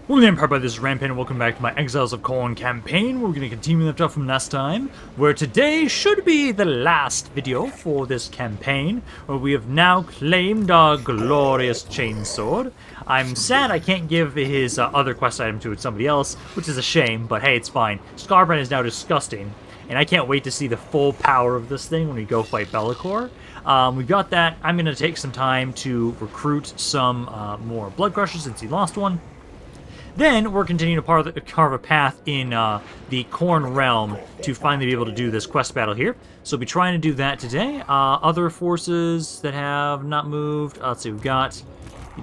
Well, the Empire by this Rampant, and welcome back to my Exiles of Khorne campaign. We're going to continue left off from last time, where today should be the last video for this campaign, where we have now claimed our glorious chainsword. I'm sad I can't give his other quest item to somebody else, which is a shame, but hey, it's fine. Skarbrand is now disgusting, and I can't wait to see the full power of this thing when we go fight Be'lakor. We've got that. I'm going to take some time to recruit some more Blood Crushers since he lost one. Then we're continuing to carve a path in the Khorne realm to finally be able to do this quest battle here. So we'll be trying to do that today. Other forces that have not moved. Let's see, we've got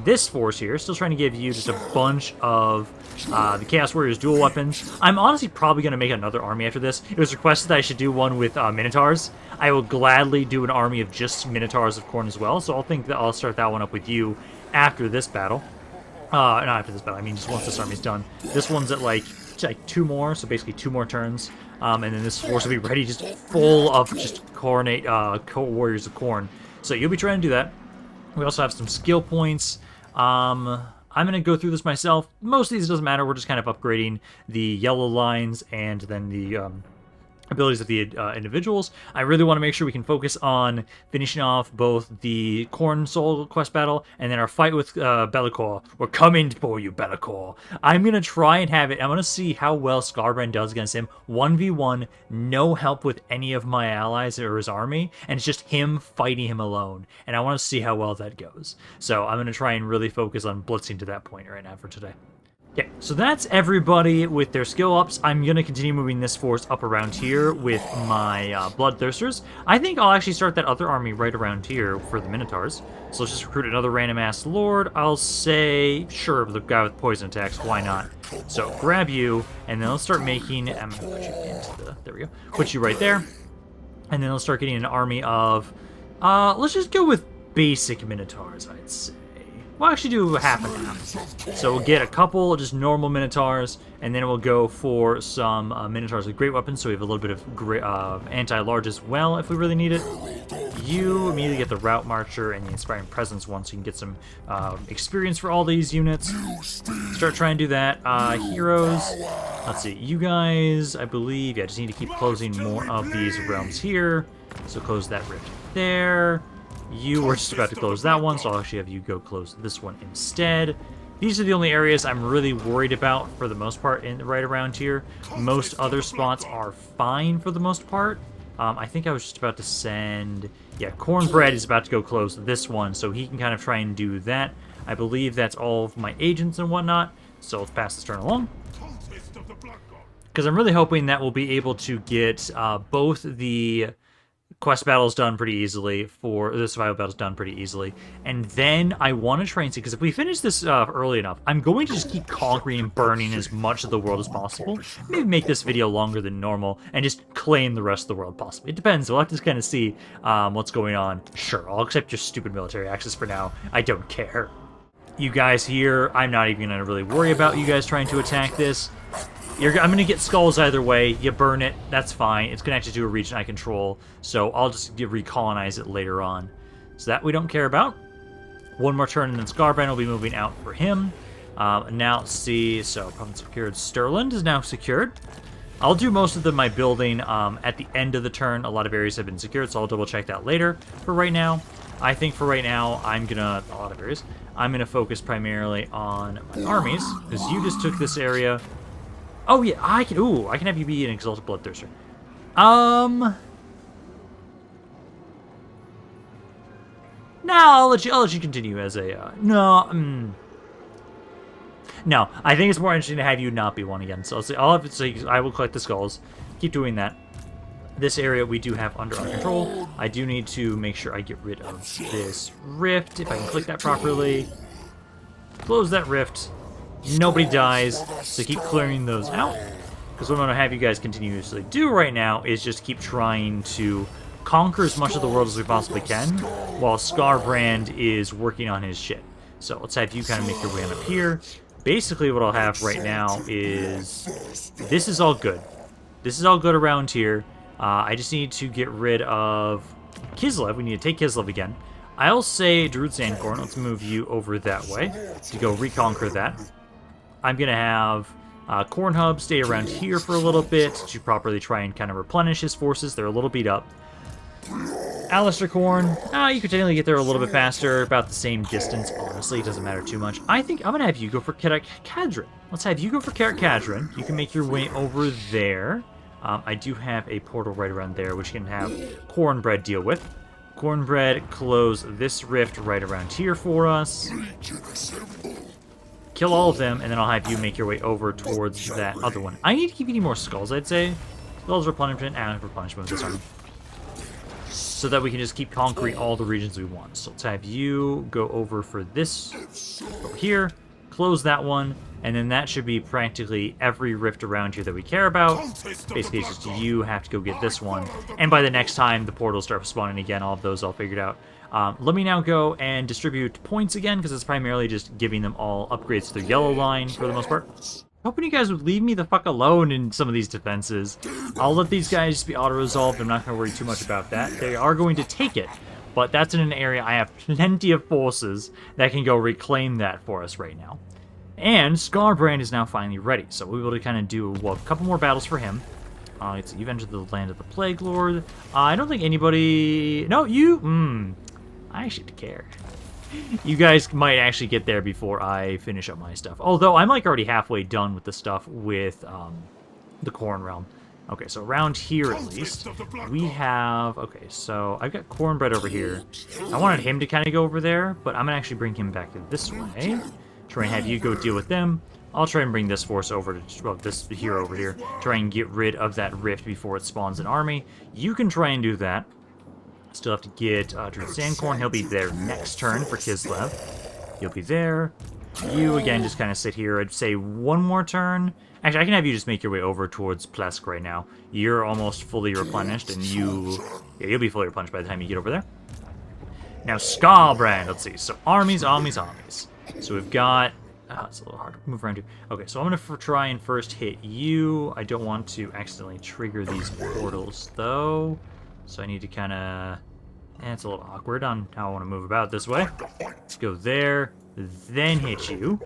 this force here. Still trying to give you just a bunch of the Chaos Warriors dual weapons. I'm honestly probably going to make another army after this. It was requested that I should do one with Minotaurs. I will gladly do an army of just Minotaurs of Khorne as well. So I'll start that one up with you after this battle. Not after this battle, I mean just once this army's done. This one's at like two more, so basically 2 more turns. And then this force will be ready, just full of just Khornate Warriors of Khorne. So you'll be trying to do that. We also have some skill points. I'm going to go through this myself. Most of these doesn't matter, we're just kind of upgrading the yellow lines and then the abilities of the individuals. I really want to make sure we can focus on finishing off both the Khorne Soul quest battle and then our fight with Be'lakor. We're coming for you, Be'lakor. I'm going to try and have it. I'm going to see how well Skarbrand does against him. 1v1, no help with any of my allies or his army, and it's just him fighting him alone. And I want to see how well that goes. So I'm going to try and really focus on blitzing to that point right now for today. Okay, so that's everybody with their skill ups. I'm going to continue moving this force up around here with my Bloodthirsters. I think I'll actually start that other army right around here for the Minotaurs. So let's just recruit another random-ass Lord. I'll say, sure, the guy with poison attacks, why not? So grab you, and then let's start making... I'm going to put you into the... There we go. Put you right there. And then let's start getting an army of... let's just go with basic Minotaurs, I'd say. We'll actually do half and half. So we'll get a couple just normal Minotaurs, and then we'll go for some Minotaurs with great weapons, so we have a little bit of anti-large as well if we really need it. You immediately get the Route Marcher and the Inspiring Presence one, so you can get some experience for all these units. Start trying to do that. Heroes, let's see, you guys, I believe, yeah, just need to keep closing more of these realms here. So close that rift there. You were just about to close that one, so I'll actually have you go close this one instead. These are the only areas I'm really worried about for the most part right around here. Most other spots are fine for the most part. I think I was just about to send... Yeah, Cornbread is about to go close this one, so he can kind of try and do that. I believe that's all of my agents and whatnot, so let's pass this turn along. Because I'm really hoping that we'll be able to get both the... quest battles done pretty easily, for the survival battles done pretty easily, and then I want to try and see, because if we finish this early enough, I'm going to just keep conquering and burning as much of the world as possible. Maybe make this video longer than normal and just claim the rest of the world possibly. It depends. We'll have to kind of see what's going on. Sure, I'll accept your stupid military access for now. I don't care. You guys here, I'm not even going to really worry about you guys trying to attack this. I'm going to get skulls either way. You burn it, that's fine. It's connected to a region I control, so I'll just recolonize it later on. So that we don't care about. One more turn, and then Skarbrand will be moving out for him. Now, let's see. So, province secured. Stirland is now secured. I'll do most of my building at the end of the turn. A lot of areas have been secured, so I'll double-check that later. For right now, I think for right now, I'm going to... A lot of areas. I'm going to focus primarily on my armies, because you just took this area... Oh yeah, I can have you be an Exalted Bloodthirster. Now I'll let you continue as a no, I think it's more interesting to have you not be one again. So I will collect the skulls. Keep doing that. This area we do have under our control. I do need to make sure I get rid of this rift if I can click that properly. Close that rift. Nobody dies, so keep clearing those out. Because what I'm going to have you guys continuously do right now is just keep trying to conquer as much of the world as we possibly can, while Skarbrand is working on his shit. So let's have you kind of make your way on up here. Basically what I'll have right now is... This is all good. This is all good around here. I just need to get rid of Kislev. We need to take Kislev again. I'll say Druid Sandcorn. Let's move you over that way to go reconquer that. I'm going to have Khorne Hub stay around here for a little bit to properly try and kind of replenish his forces. They're a little beat up. Alistair Khorne, you could technically get there a little bit faster, about the same distance. Honestly, it doesn't matter too much. I think I'm going to have you go for Cadrin. Let's have you go for Cadrin. You can make your way over there. I do have a portal right around there, which you can have Cornbread deal with. Cornbread, close this rift right around here for us. Kill all of them, and then I'll have you make your way over towards that other one. I need to keep eating more skulls, I'd say. Skulls replenishment and replenishment of this army. So that we can just keep conquering all the regions we want. So let's have you go over for this over here, close that one, and then that should be practically every rift around here that we care about. Basically, it's just you have to go get this one. And by the next time the portals start spawning again, all of those all figured out. Let me now go and distribute points again, because it's primarily just giving them all upgrades to their yellow line for the most part. Hoping you guys would leave me the fuck alone in some of these defenses. I'll let these guys be auto-resolved. I'm not going to worry too much about that. They are going to take it, but that's in an area I have plenty of forces that can go reclaim that for us right now. And Skarbrand is now finally ready, so we'll be able to kind of do a couple more battles for him. So you've entered the land of the Plague Lord. I don't think anybody... No, you... I should care. You guys might actually get there before I finish up my stuff. Although I'm like already halfway done with the stuff with the Khorne realm. Okay, so around here at least, we have... Okay, so I've got Cornbread over here. I wanted him to kind of go over there, but I'm going to actually bring him back this way. Try and have you go deal with them. I'll try and bring this force over to... Well, this hero over here. Try and get rid of that rift before it spawns an army. You can try and do that. Still have to get Druid Sandcorn. He'll be there next turn for Kislev. He'll be there. You, again, just kind of sit here. I'd say one more turn. Actually, I can have you just make your way over towards Plesk right now. You're almost fully replenished, and you... Yeah, you'll be fully replenished by the time you get over there. Now, Skarbrand. Let's see. So, armies. So, we've got... it's a little hard to move around to. Okay, so I'm going to try and first hit you. I don't want to accidentally trigger these portals, though. So I need to kind of... it's a little awkward on how I want to move about this way. Let's go there, then hit you.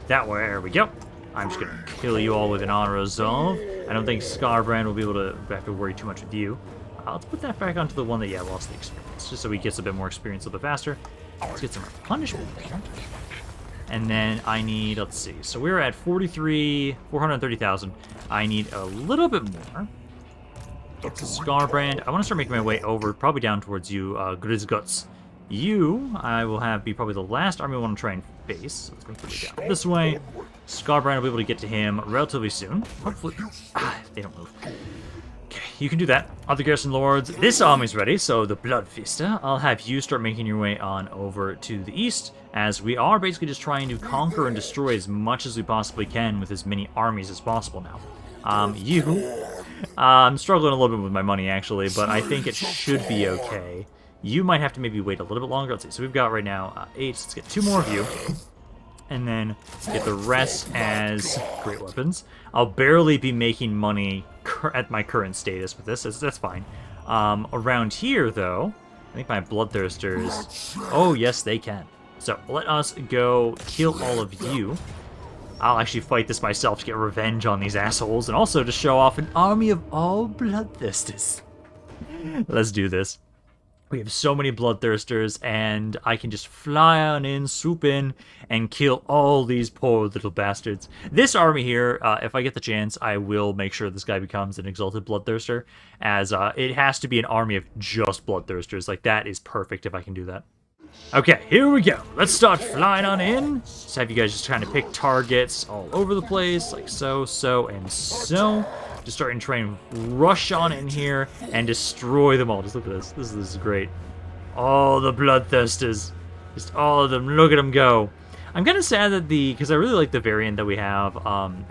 That way, there we go. I'm just going to kill you all with an auto-resolve. I don't think Skarbrand will be able to have to worry too much with you. Let's put that back onto the one that, lost the experience. Just so he gets a bit more experience a little bit faster. Let's get some replenishment there. And then I need, let's see. So we're at 430,000. I need a little bit more. Skarbrand. I want to start making my way over, probably down towards you, Grizguts. You, I will have be probably the last army I want to try and face. So let's go put it down this way. Skarbrand will be able to get to him relatively soon. Hopefully. They don't move. Okay, you can do that. Other garrison lords. This army's ready, so the Bloodfista. I'll have you start making your way on over to the east, as we are basically just trying to conquer and destroy as much as we possibly can with as many armies as possible now. I'm struggling a little bit with my money, actually, but I think it should be okay. You might have to maybe wait a little bit longer. Let's see. So we've got right now 8. Let's get 2 more of you. And then get the rest as great weapons. I'll barely be making money at my current status with this. That's fine. Around here, though, I think my Bloodthirsters... Oh, yes, they can. So let us go kill all of you. I'll actually fight this myself to get revenge on these assholes, and also to show off an army of all Bloodthirsters. Let's do this. We have so many Bloodthirsters, and I can just fly on in, swoop in, and kill all these poor little bastards. This army here, if I get the chance, I will make sure this guy becomes an Exalted Bloodthirster, as it has to be an army of just Bloodthirsters. Like, that is perfect if I can do that. Okay, here we go. Let's start flying on in. Just have you guys just kind of pick targets all over the place, like so, so, and so. Just starting to try and rush on in here and destroy them all. Just look at this. This is great. All the Bloodthirsters. Just all of them. Look at them go. I'm kind of sad that because I really like the variant that we have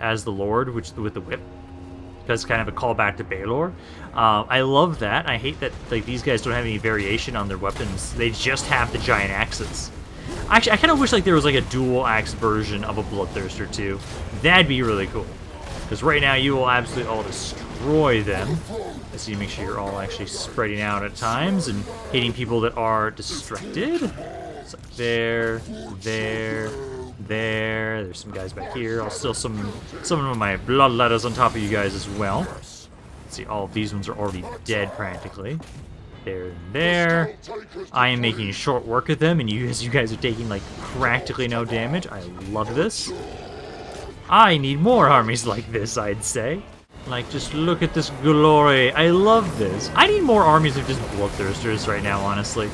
as the Lord, which with the whip. Because it's kind of a callback to Baelor. I love that. I hate that like these guys don't have any variation on their weapons. They just have the giant axes. Actually, I kind of wish like there was like a dual axe version of a Bloodthirster too. That'd be really cool. Because right now you will absolutely all destroy them. So you make sure you're all actually spreading out at times and hitting people that are distracted. It's like there, there. There's some guys back here. I'll still some of my bloodletters on top of you guys as well. Let's see, all of these ones are already dead practically. There and there. I am making short work of them, and you guys are taking like practically no damage. I love this. I need more armies like this, I'd say. Like, just look at this glory. I love this. I need more armies of just bloodthirsters right now, honestly.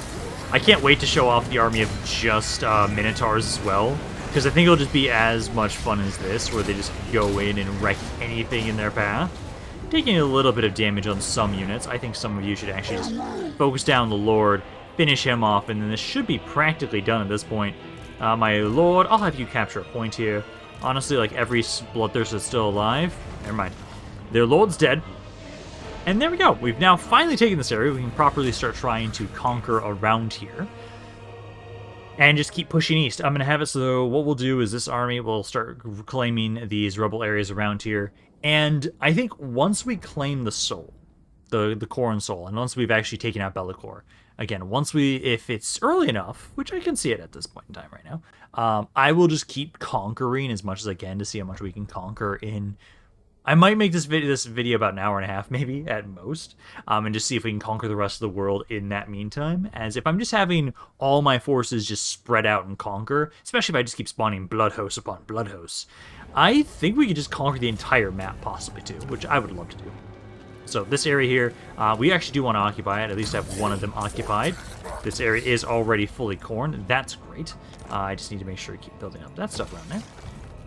I can't wait to show off the army of just Minotaurs as well, because I think it'll just be as much fun as this, where they just go in and wreck anything in their path. Taking a little bit of damage on some units. I think some of you should actually just focus down the Lord, finish him off, and then this should be practically done at this point. My Lord, I'll have you capture a point here. Honestly, like every bloodthirster is still alive. Never mind. Their Lord's dead. And there we go. We've now finally taken this area. We can properly start trying to conquer around here. And just keep pushing east. I'm going to have it so what we'll do is this army will start claiming these rebel areas around here. And I think once we claim the soul, the Khorne soul, and once we've actually taken out Be'lakor, again, if it's early enough, which I can see it at this point in time right now, I will just keep conquering as much as I can to see how much we can conquer in... I might make this video about an hour and a half, maybe, at most, and just see if we can conquer the rest of the world in that meantime, as if I'm just having all my forces just spread out and conquer, especially if I just keep spawning blood hosts upon blood hosts, I think we could just conquer the entire map, possibly, too, which I would love to do. So this area here, we actually do want to occupy it, at least have one of them occupied. This area is already fully Khorne, that's great. I just need to make sure to keep building up that stuff around there.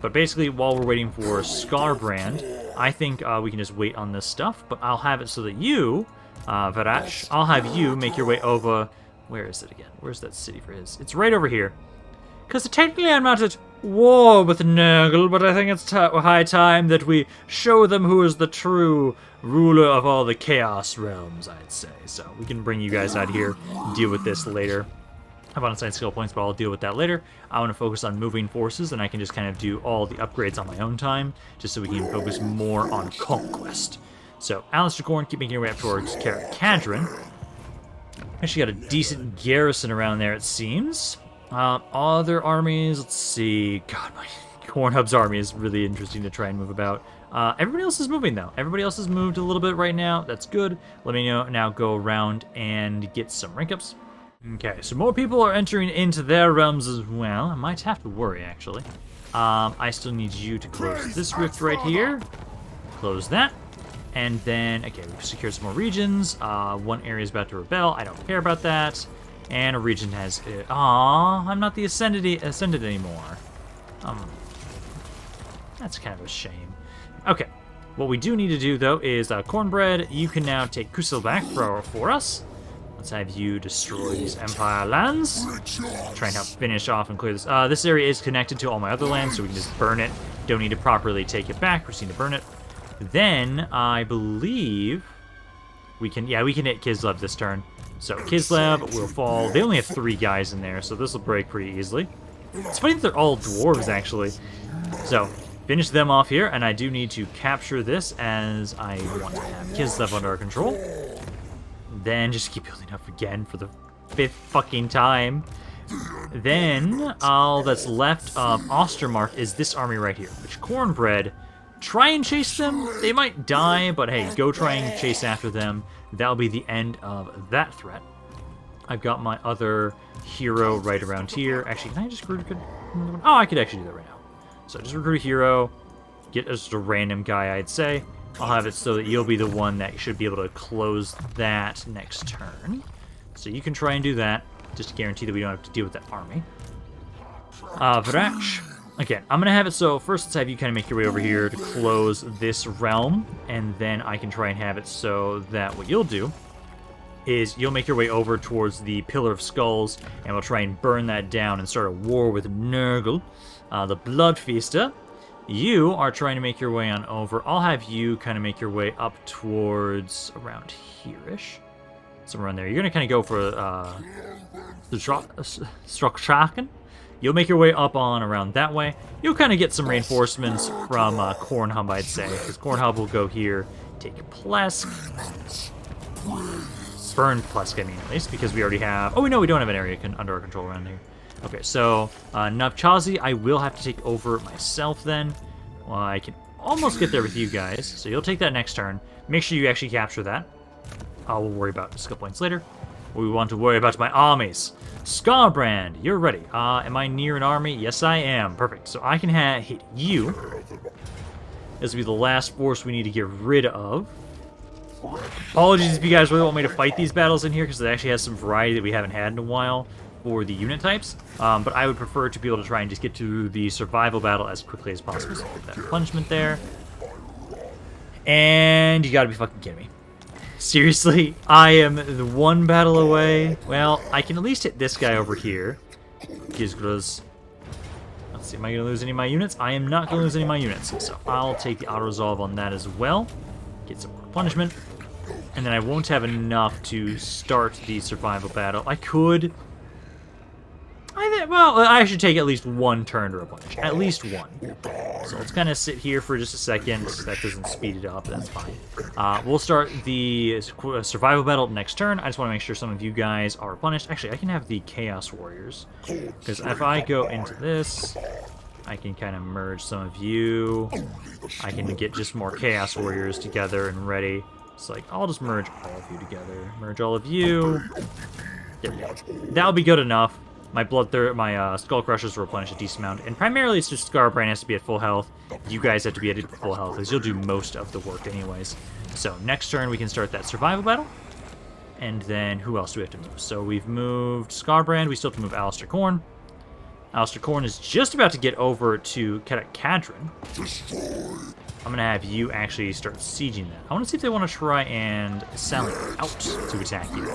But basically, while we're waiting for Skarbrand, I think we can just wait on this stuff. But I'll have it so that you, Varach, I'll have you make your way over... Where is it again? Where's that city for his? It's right over here. Because technically I'm not at war with Nurgle, but I think it's high time that we show them who is the true ruler of all the Chaos Realms, I'd say. So we can bring you guys out here and deal with this later. I have unassigned skill points, but I'll deal with that later. I want to focus on moving forces, and I can just kind of do all the upgrades on my own time, just so we can focus more on conquest. So, Alistair Khorne, keep making your way up towards Cadron. Actually got a decent garrison around there, it seems. Other armies, let's see. God, my Khorne Hub's army is really interesting to try and move about. Everybody else is moving, though. Everybody else has moved a little bit right now. That's good. Let me now go around and get some rank ups. Okay, so more people are entering into their realms as well. I might have to worry, actually. I still need you to close this rift right here. Close that. And then, okay, we've secured some more regions. One area is about to rebel. I don't care about that. And a region has... Aww, I'm not the Ascended anymore. That's kind of a shame. Okay, what we do need to do, though, is Cornbread, you can now take Kusil back for us. Let's have you destroy these Empire lands. Try and help finish off and clear this. This area is connected to all my other lands, so we can just burn it. Don't need to properly take it back. We just need to burn it. Then, I believe... we can hit Kislev this turn. So, Kislev will fall. They only have 3 guys in there, so this will break pretty easily. It's funny that they're all dwarves, actually. So, finish them off here, and I do need to capture this as I want to have Kislev under our control. Then just keep building up again for the 5th fucking time. Then all that's left of Ostermark is this army right here, which Cornbread, try and chase them. They might die, but hey, go try and chase after them. That'll be the end of that threat. I've got my other hero right around here. Actually, can I just recruit another one? Oh, I could actually do that right now. So just recruit a hero, get just a random guy, I'd say. I'll have it so that you'll be the one that should be able to close that next turn. So you can try and do that, just to guarantee that we don't have to deal with that army. Vrach. Again, I'm going to have it so first let's have you kind of make your way over here to close this realm, and then I can try and have it so that what you'll do is you'll make your way over towards the Pillar of Skulls, and we'll try and burn that down and start a war with Nurgle, the Blood Feaster. You are trying to make your way on over. I'll have you kind of make your way up towards around here-ish. Somewhere around there. You're going to kind of go for Strokshaken. You'll make your way up on around that way. You'll kind of get some reinforcements from Khorne Hub, I'd say. Because Khorne Hub will go here, take Plesk. Burn Plesk, I mean, at least, because we already have... Oh, no, we don't have an area under our control around here. Okay, so Navchazi, I will have to take over myself then. Well, I can almost get there with you guys, so you'll take that next turn. Make sure you actually capture that. We'll worry about skill points later. We want to worry about my armies. Skarbrand, you're ready. Am I near an army? Yes, I am. Perfect. So I can hit you. This will be the last force we need to get rid of. Apologies if you guys really want me to fight these battles in here, because it actually has some variety that we haven't had in a while for the unit types. But I would prefer to be able to try and just get to the survival battle as quickly as possible. So get that punishment there. And you gotta be fucking kidding me. Seriously, I am the one battle away. Well, I can at least hit this guy over here. Let's see, am I going to lose any of my units? I am not going to lose any of my units. So I'll take the auto-resolve on that as well. Get some more punishment. And then I won't have enough to start the survival battle. I could... Well, I should take at least one turn to replenish. At least one. So let's kind of sit here for just a second. That doesn't speed it up. That's fine. We'll start the survival battle next turn. I just want to make sure some of you guys are replenished. Actually, I can have the Chaos Warriors. Because if I go into this, I can kind of merge some of you. I can get just more Chaos Warriors together and ready. It's like, I'll just merge all of you together. Merge all of you. There we go. That'll be good enough. My Skull Crushers will replenish a decent amount, and primarily it's just Skarbrand has to be at full health. You guys have to be at full health, because you'll do most of the work anyways. So next turn we can start that survival battle, and then who else do we have to move? So we've moved Skarbrand, we still have to move Alistair Khorne. Alistair Khorne is just about to get over to Cataclysmic. I'm going to have you actually start sieging that. I want to see if they want to try and sally out to attack you.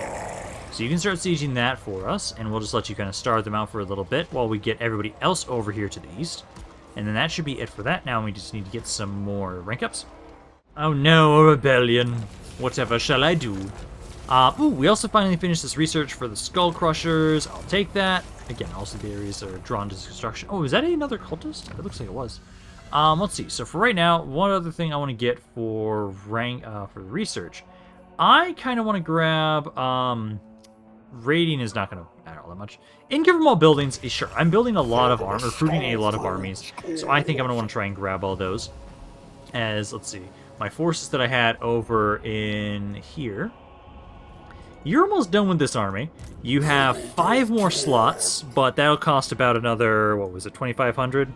So you can start sieging that for us, and we'll just let you kind of starve them out for a little bit while we get everybody else over here to the east. And then that should be it for that. Now we just need to get some more rank ups. Oh no, a rebellion. Whatever shall I do? We also finally finished this research for the Skull Crushers. I'll take that. Again, also the areas are drawn to destruction. Oh, is that another cultist? It looks like it was. Let's see. So for right now, one other thing I want to get for for research. I kind of want to grab... Raiding is not going to matter all that much. In-government buildings, sure. I'm building a lot of recruiting a lot of armies. So I think I'm going to want to try and grab all those. As, let's see, my forces that I had over in here. You're almost done with this army. You have 5 more slots, but that'll cost about another, what was it, 2,500?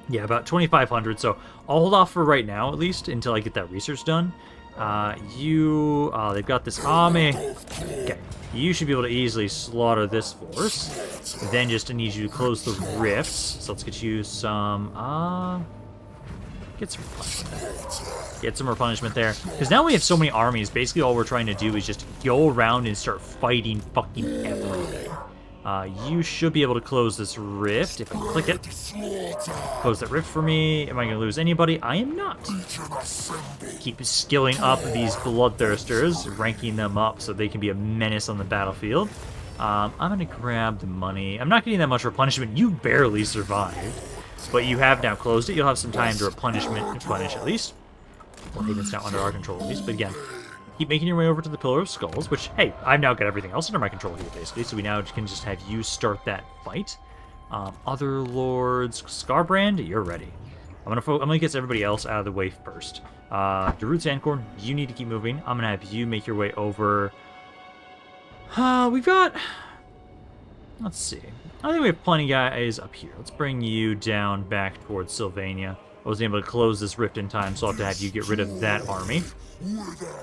Yeah, about 2,500. So I'll hold off for right now, at least, until I get that research done. They've got this army. Okay. You should be able to easily slaughter this force. Then just need you to close the rifts. So let's get you some, get some replenishment there. Get some replenishment there. Because now we have so many armies, basically all we're trying to do is just go around and start fighting fucking everything. You should be able to close this rift if I click it. Close that rift for me. Am I going to lose anybody? I am not. Keep skilling up these bloodthirsters, ranking them up so they can be a menace on the battlefield. I'm going to grab the money. I'm not getting that much replenishment. You barely survived. But you have now closed it. You'll have some time to replenish at least. Well, Haven's now under our control at least. But again, keep making your way over to the Pillar of Skulls, which, hey, I've now got everything else under my control here, basically, so we now can just have you start that fight. Other lords, Skarbrand, you're ready. I'm gonna get everybody else out of the way first. Darut Sandcorn, you need to keep moving. I'm gonna have you make your way over. We've got... Let's see. I think we have plenty of guys up here. Let's bring you down back towards Sylvania. I wasn't able to close this rift in time, so I'll have to have you get rid of that army.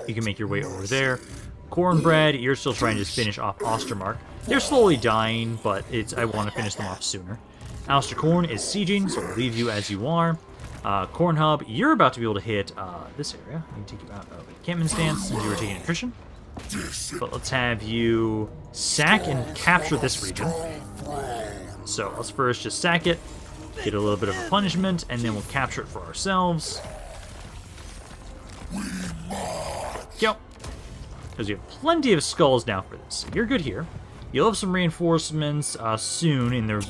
You can make your way over there. Cornbread, you're still trying to just finish off Ostermark. They're slowly dying, but I want to finish them off sooner. Alistair Khorne is sieging, so we'll leave you as you are. Khorne Hub, you're about to be able to hit this area. I can take you out of encampment stance since you were taking attrition. But let's have you sack and capture this region. So let's first just sack it, get a little bit of a punishment, and then we'll capture it for ourselves. Go. Because we have plenty of skulls now for this. You're good here. You'll have some reinforcements soon in the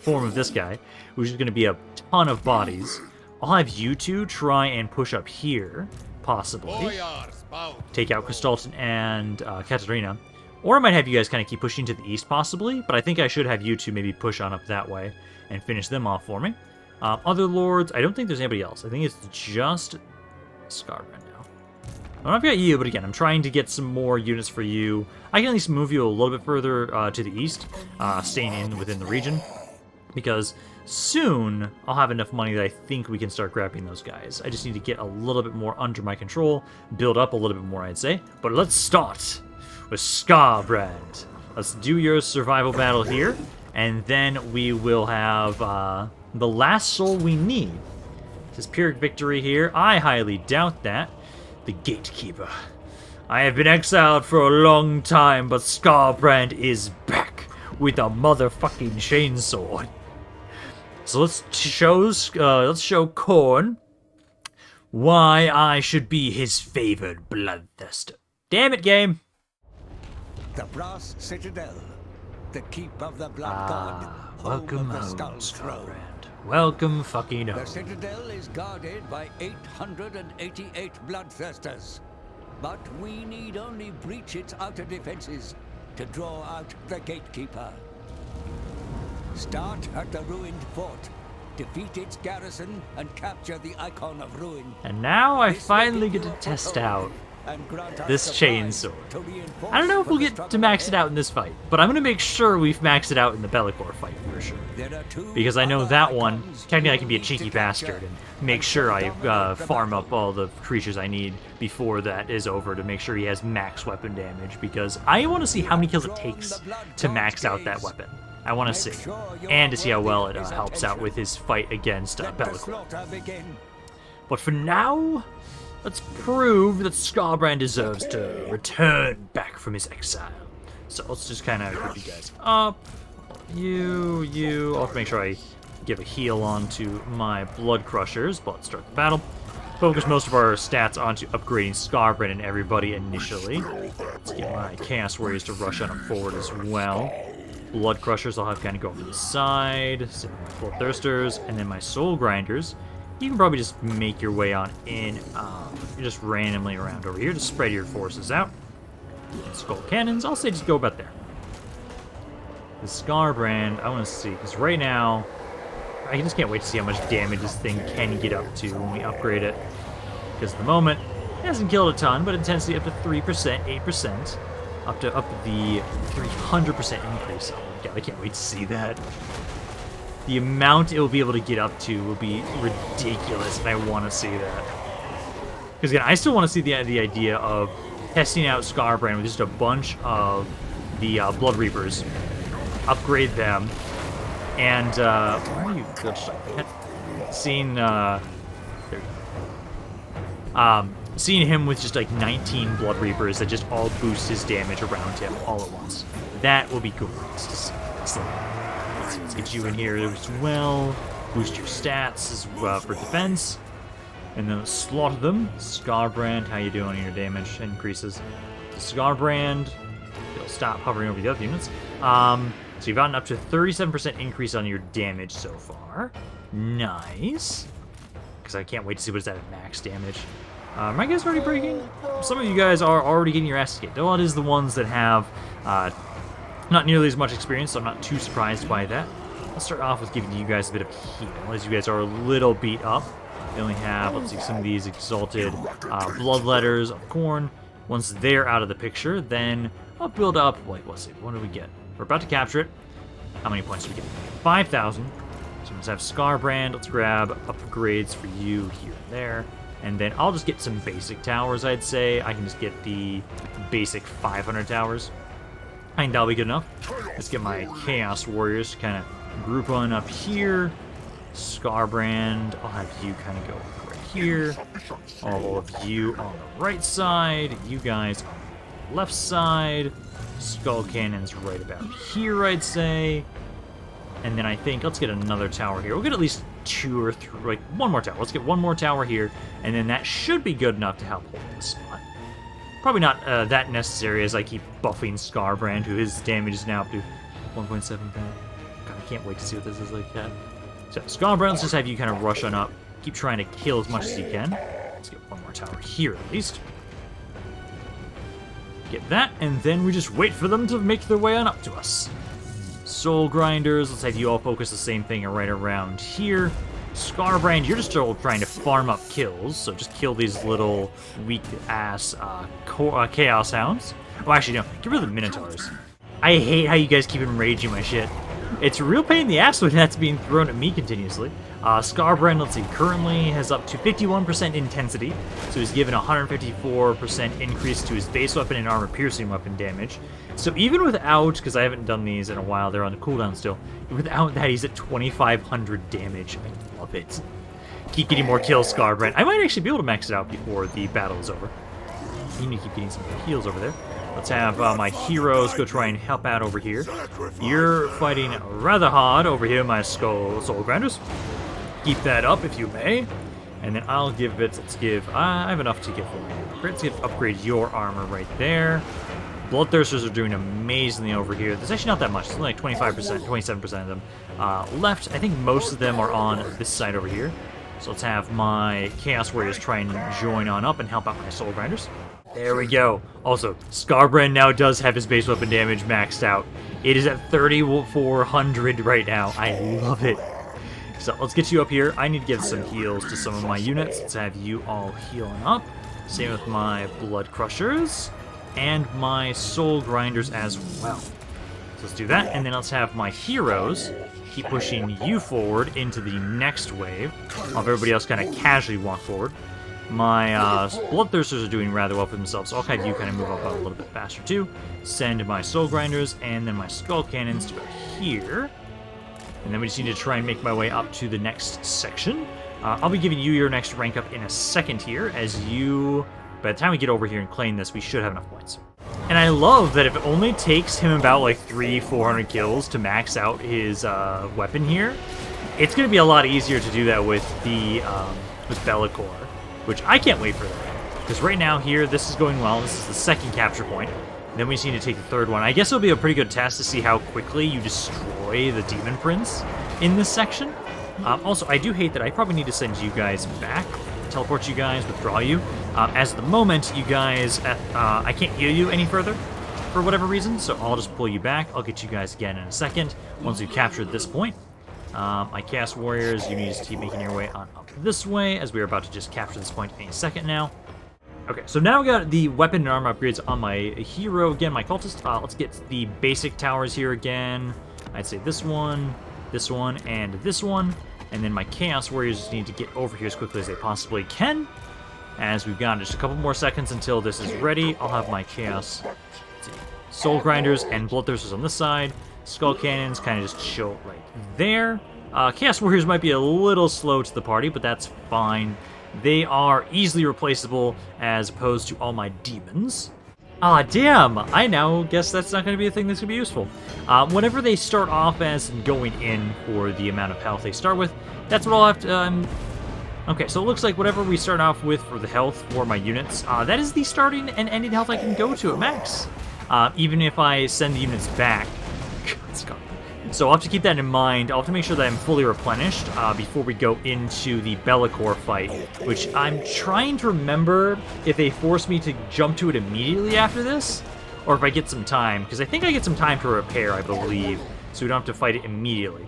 form of this guy, which is going to be a ton of bodies. I'll have you two try and push up here, possibly. Take out Kristalton and Katarina. Or I might have you guys kind of keep pushing to the east, possibly, but I think I should have you two maybe push on up that way and finish them off for me. Other lords, I don't think there's anybody else. I think it's just Skarbrand now. I don't know if I've got you, but again, I'm trying to get some more units for you. I can at least move you a little bit further to the east, staying within the region, because soon I'll have enough money that I think we can start grabbing those guys. I just need to get a little bit more under my control, build up a little bit more, I'd say. But let's start with Skarbrand. Let's do your survival battle here, and then we will have the last soul we need. This Pyrrhic victory here, I highly doubt that. The Gatekeeper. I have been exiled for a long time, but Skarbrand is back with a motherfucking chainsword. So let's show Khorne why I should be his favored bloodthirster. Damn it, game! The Brass Citadel, the keep of the Blood God, welcome home of the home, Skull's throne. Skarbrand. Welcome fucking home. The Citadel is guarded by 888 bloodthirsters, but we need only breach its outer defenses to draw out the Gatekeeper. Start at the ruined fort, defeat its garrison, and capture the Icon of Ruin. And now I finally get to test out this chainsword. I don't know if we'll get to max it out in this fight, but I'm going to make sure we've maxed it out in the Bellicor fight for sure. Because I know that one, technically I can be a cheeky bastard and make sure I farm up all the creatures I need before that is over to make sure he has max weapon damage, because I want to see how many kills it takes to max out that weapon. I want to see. And to see how well it helps out with his fight against Bellicor. But for now, let's prove that Skarbrand deserves to return back from his exile. So let's just kind of group you guys up. You. I'll have to make sure I give a heal onto my Blood Crushers, but let's start the battle. Focus most of our stats onto upgrading Skarbrand and everybody initially. Let's get my Chaos Warriors to rush on him forward as well. Blood Crushers I'll have kind of go over the side. Same with my Bloodthirsters, and then my Soul Grinders. You can probably just make your way on in, just randomly around over here to spread your forces out. And Skull Cannons, I'll say just go about there. The Skarbrand, I want to see, because right now, I just can't wait to see how much damage this thing can get up to when we upgrade it. Because at the moment, it hasn't killed a ton, but intensity up to 3%, 8%, up the 300% increase. Oh my god, I can't wait to see that. The amount it will be able to get up to will be ridiculous, and I want to see that. Because again, I still want to see the idea of testing out Skarbrand with just a bunch of the Blood Reapers, upgrade them, and where are you? Good stuff. Seeing him with just like 19 Blood Reapers that just all boost his damage around him all at once. That will be great to see. So, let's get you in here as well. Boost your stats for defense. And then slaughter them. Skarbrand, how you doing on your damage increases? Skarbrand, it'll stop hovering over the other units. So you've gotten up to 37% increase on your damage so far. Nice. Because I can't wait to see what is that at max damage. Are my guys already breaking? Some of you guys are already getting your asses kicked. Though it is the ones that have not nearly as much experience, so I'm not too surprised by that. Let's start off with giving you guys a bit of heal, as you guys are a little beat up. They only have, let's see, some of these exalted Bloodletters of Khorne. Once they're out of the picture, then I'll build up, like, let's see, what do we get? We're about to capture it. How many points do we get? 5,000. So let's have Skarbrand. Let's grab upgrades for you here and there. And then I'll just get some basic towers, I'd say. I can just get the basic 500 towers. I think that'll be good enough. Let's get my Chaos Warriors to kind of group on up here. Skarbrand, I'll have you kind of go right here. All of you on the right side. You guys on the left side. Skull Cannons right about here, I'd say. And then I think, let's get another tower here. We'll get at least 2 or 3, like one more tower. Let's get one more tower here, and then that should be good enough to help hold this spot. Probably not that necessary as I keep buffing Skarbrand, who his damage is now up to 1.7. God, I can't wait to see what this is like that. So Skarbrand, let's just have you kind of rush on up. Keep trying to kill as much as you can. Let's get one more tower here at least. Get that, and then we just wait for them to make their way on up to us. Soul Grinders, let's have you all focus the same thing right around here. Skarbrand, you're just still trying to farm up kills, so just kill these little weak-ass Chaos Hounds. Oh, actually, no, get rid of the Minotaurs. I hate how you guys keep enraging my shit. It's a real pain in the ass when that's being thrown at me continuously. Skarbrand, let's see, currently has up to 51% intensity, so he's given 154% increase to his base weapon and armor-piercing weapon damage. So even without, because I haven't done these in a while, they're on the cooldown still, without that he's at 2,500 damage. I love it. Keep getting more kills, Skarbrand. I might actually be able to max it out before the battle is over. You need to keep getting some heals over there. Let's have my heroes go try and help out over here. You're fighting rather hard over here, my Soul Grinders. Keep that up if you may. And then I'll give it, I have enough to give away. Let's upgrade your armor right there. Bloodthirsters are doing amazingly over here. There's actually not that much. It's only like 25%, 27% of them left. I think most of them are on this side over here. So let's have my Chaos Warriors try and join on up and help out my Soul Grinders. There we go. Also, Skarbrand now does have his base weapon damage maxed out. It is at 3,400 right now. I love it. So let's get you up here. I need to give some heals to some of my units. Let's have you all healing up. Same with my Blood Crushers and my Soul Grinders as well. So let's do that, and then let's have my heroes keep pushing you forward into the next wave, while everybody else kind of casually walk forward. My Bloodthirsters are doing rather well for themselves, so I'll have you kind of move up a little bit faster too. Send my Soul Grinders and then my Skull Cannons to go here. And then we just need to try and make my way up to the next section. I'll be giving you your next rank up in a second here, as you... By the time we get over here and claim this, we should have enough points. And I love that if it only takes him about like 300-400 kills to max out his weapon here, it's going to be a lot easier to do that with the with Bellicor, which I can't wait for that. Because right now here, this is going well. This is the second capture point. Then we just need to take the third one. I guess it'll be a pretty good test to see how quickly you destroy the Demon Prince in this section. Also, I do hate that I probably need to send you guys back, teleport you guys, withdraw you. As at the moment, you guys, I can't heal you any further for whatever reason, so I'll just pull you back. I'll get you guys again in a second once we've captured this point. My Chaos Warriors, you need to keep making your way on up this way, as we are about to just capture this point any second now. Okay, so now we got the weapon and armor upgrades on my hero again, my cultist. Let's get the basic towers here again. I'd say this one, and this one. And then my Chaos Warriors just need to get over here as quickly as they possibly can. As we've got just a couple more seconds until this is ready, I'll have my Chaos Soul Grinders and Bloodthirsters on this side. Skull Cannons kind of just chill right there. Chaos Warriors might be a little slow to the party, but that's fine. They are easily replaceable as opposed to all my demons. Ah, damn! I now guess that's not going to be a thing that's going to be useful. Whenever they start off as going in for the amount of health they start with, that's what I'll have to... Okay, so it looks like whatever we start off with for the health for my units, that is the starting and ending health I can go to at max. Even if I send the units back. Let's go. So I'll have to keep that in mind. I'll have to make sure that I'm fully replenished before we go into the Bellicor fight, which I'm trying to remember if they force me to jump to it immediately after this, or if I get some time, because I think I get some time to repair, I believe, so we don't have to fight it immediately.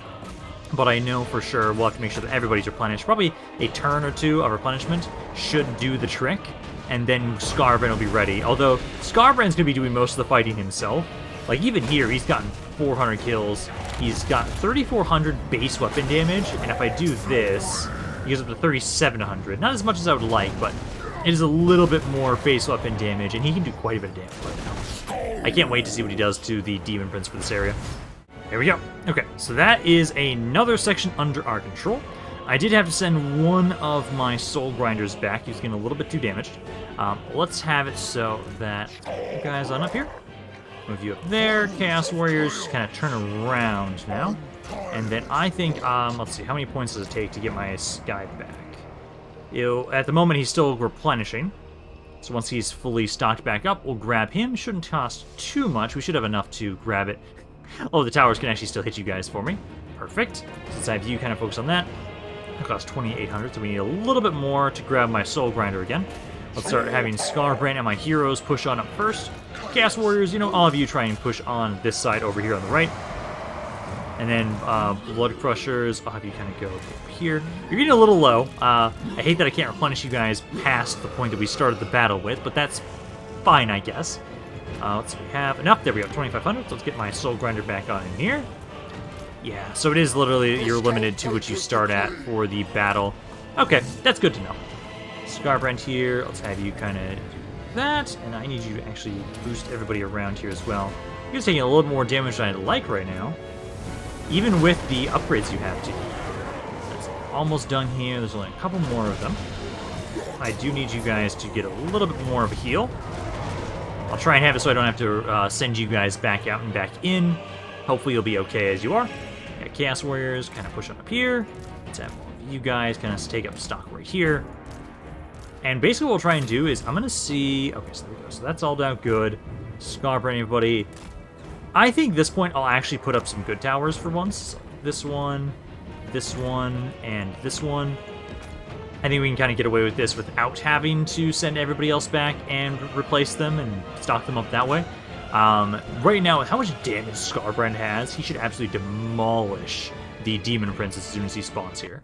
But I know for sure we'll have to make sure that everybody's replenished. Probably a turn or two of replenishment should do the trick, and then Skarbrand will be ready. Although Skarbrand's going to be doing most of the fighting himself. Like, even here, he's gotten 400 kills. He's got 3,400 base weapon damage, and if I do this, he goes up to 3,700. Not as much as I would like, but it is a little bit more base weapon damage, and he can do quite a bit of damage right now. I can't wait to see what he does to the Demon Prince for this area. There we go. Okay, so that is another section under our control. I did have to send one of my Soul Grinders back. He was getting a little bit too damaged. Let's have it so that you guys on up here. Move you up there. Chaos Warriors just kind of turn around now. And then I think, let's see, how many points does it take to get my Sky back? At the moment, he's still replenishing. So once he's fully stocked back up, we'll grab him. Shouldn't cost too much. We should have enough to grab it. Oh, the towers can actually still hit you guys for me. Perfect. Since I have you kind of focus on that. It costs 2,800, so we need a little bit more to grab my Soul Grinder again. Let's start having Skarbrand and my heroes push on up first. Chaos Warriors, you know, all of you try and push on this side over here on the right. And then Blood Crushers, I'll have you kind of go over here. You're getting a little low. I hate that I can't replenish you guys past the point that we started the battle with, but that's fine, I guess. Let's see, we have enough. There we go, 2,500. So let's get my Soul Grinder back on in here. Yeah, so it is literally, you're limited to what you start at for the battle. Okay, that's good to know. Skarbrand here, let's have you kind of do that, and I need you to actually boost everybody around here as well. You're taking a little more damage than I'd like right now, even with the upgrades you have to. That's almost done here, there's only a couple more of them. I do need you guys to get a little bit more of a heal. I'll try and have it so I don't have to send you guys back out and back in. Hopefully you'll be okay as you are. Got Chaos Warriors kind of push on up here. Let's have you guys kind of take up stock right here. And basically what we'll try and do is, I'm going to see... Okay, so there we go. So that's all down good. Skarbrand, everybody. I think at this point I'll actually put up some good towers for once. So this one, and this one. I think we can kind of get away with this without having to send everybody else back and replace them and stock them up that way. Right now, with how much damage Skarbrand has, he should absolutely demolish the Demon Prince as soon as he spawns here.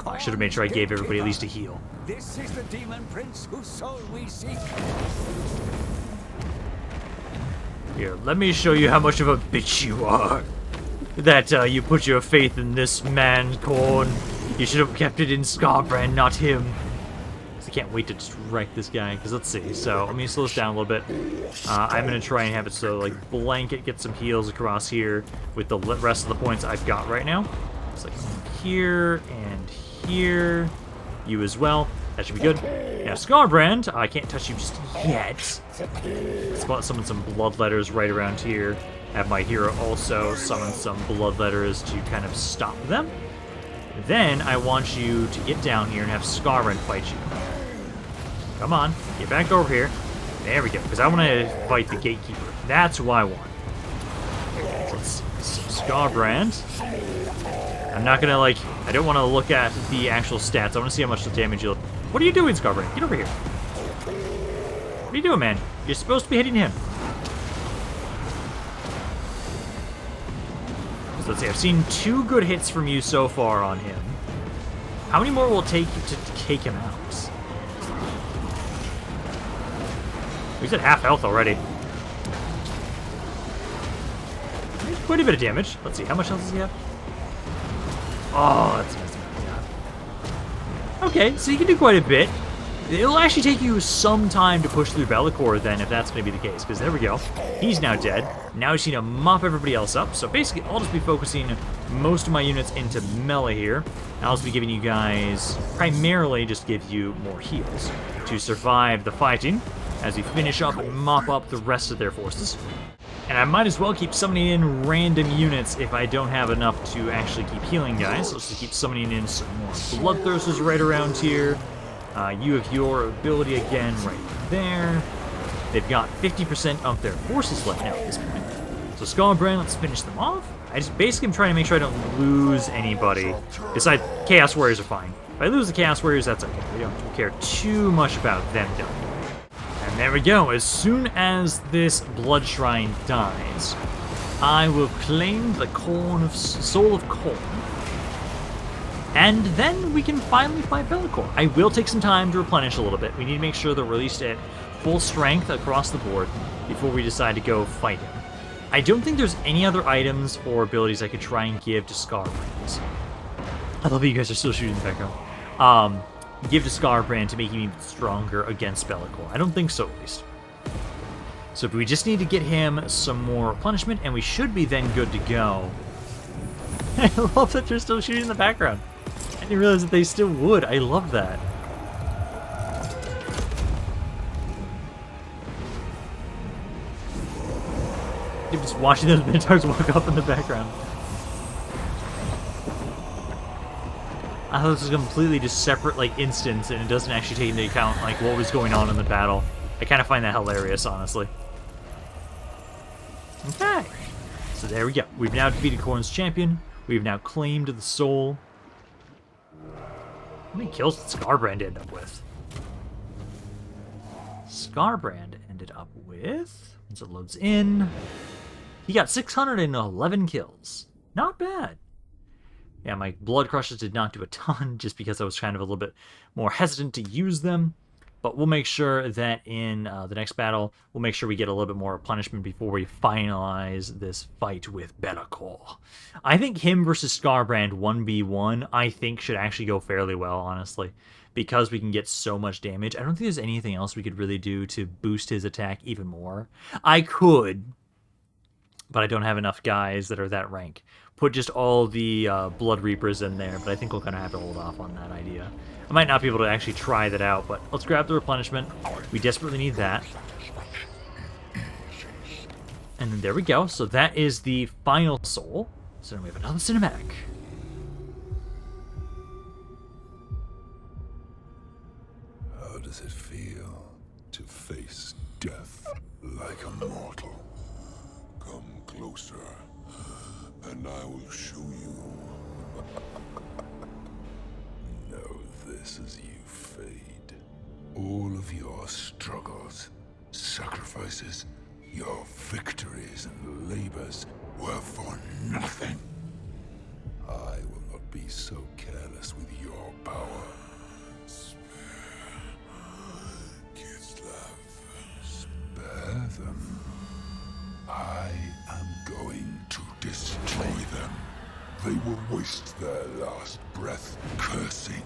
I should have made sure I gave everybody at least a heal. This is the Demon Prince whose soul we seek. Here, let me show you how much of a bitch you are. That you put your faith in this man, Khorne. You should have kept it in Skarbrand, not him. I can't wait to strike this guy, because let's see. So, let me slow this down a little bit. I'm going to try and have it so, like, blanket, get some heals across here with the rest of the points I've got right now. It's like here and here. You as well. That should be good. Now, Skarbrand, I can't touch you just yet. Let's summon some Bloodletters right around here. Have my hero also summon some Bloodletters to kind of stop them. Then, I want you to get down here and have Skarbrand fight you. Come on, get back over here. There we go, because I want to fight the Gatekeeper. That's who I want. Let's see. So, Skarbrand. I'm not going to, like, I don't want to look at the actual stats. I want to see how much damage you'll... What are you doing, Skarbrand? Get over here. What are you doing, man? You're supposed to be hitting him. So let's see, I've seen 2 good hits from you so far on him. How many more will it take to take him out? He's at half health already. Quite a bit of damage. Let's see, how much health does he have? Oh, that's nice. Yeah. Okay, so you can do quite a bit. It'll actually take you some time to push through Be'lakor then, if that's going to be the case, because there we go. He's now dead. Now he's going to mop everybody else up. So basically, I'll just be focusing most of my units into melee here. I'll just be giving you guys, primarily just give you more heals to survive the fighting as we finish up and mop up the rest of their forces. And I might as well keep summoning in random units if I don't have enough to actually keep healing guys. So let's just keep summoning in some more Bloodthirsters right around here. You have your ability again right there. They've got 50% of their forces left now at this point. So Skarbrand, let's finish them off. I just basically am trying to make sure I don't lose anybody. Besides, Chaos Warriors are fine. If I lose the Chaos Warriors, that's okay. We don't care too much about them dying. And there we go. As soon as this Blood Shrine dies, I will claim the Soul of Khorne. And then we can finally fight Be'lakor. I will take some time to replenish a little bit. We need to make sure they're released at full strength across the board before we decide to go fight him. I don't think there's any other items or abilities I could try and give to Skarbrand. I love that you guys are still shooting in the background. Give to Skarbrand to make him even stronger against Be'lakor. I don't think so, at least. So we just need to get him some more replenishment, and we should be then good to go. I love that they're still shooting in the background. I didn't realize that they still would. I love that. You're just watching those Minotaurs walk up in the background. I thought this was a completely just separate, like, instance, and it doesn't actually take into account, like, what was going on in the battle. I kind of find that hilarious, honestly. Okay. So there we go. We've now defeated Khorne's champion. We've now claimed the soul. How many kills did Skarbrand end up with? Skarbrand ended up with, once it loads in, he got 611 kills. Not bad. Yeah, my Blood Crushers did not do a ton, just because I was kind of a little bit more hesitant to use them. But we'll make sure that in the next battle, we'll make sure we get a little bit more punishment before we finalize this fight with Be'lakor. I think him versus Skarbrand 1v1, I think should actually go fairly well, honestly. Because we can get so much damage. I don't think there's anything else we could really do to boost his attack even more. I could, but I don't have enough guys that are that rank. Put just all the Blood Reapers in there, but I think we'll kind of have to hold off on that idea. I might not be able to actually try that out, but let's grab the replenishment. We desperately need that. And then there we go. So that is the final soul. So then we have another cinematic. How does it feel to face death like a mortal? Come closer, and I will show you. Know this as you fade. All of your struggles, sacrifices, your victories and labors were for nothing. I will not be so careless with your power. Spare them. I am going to destroy them. They will waste their last breath cursing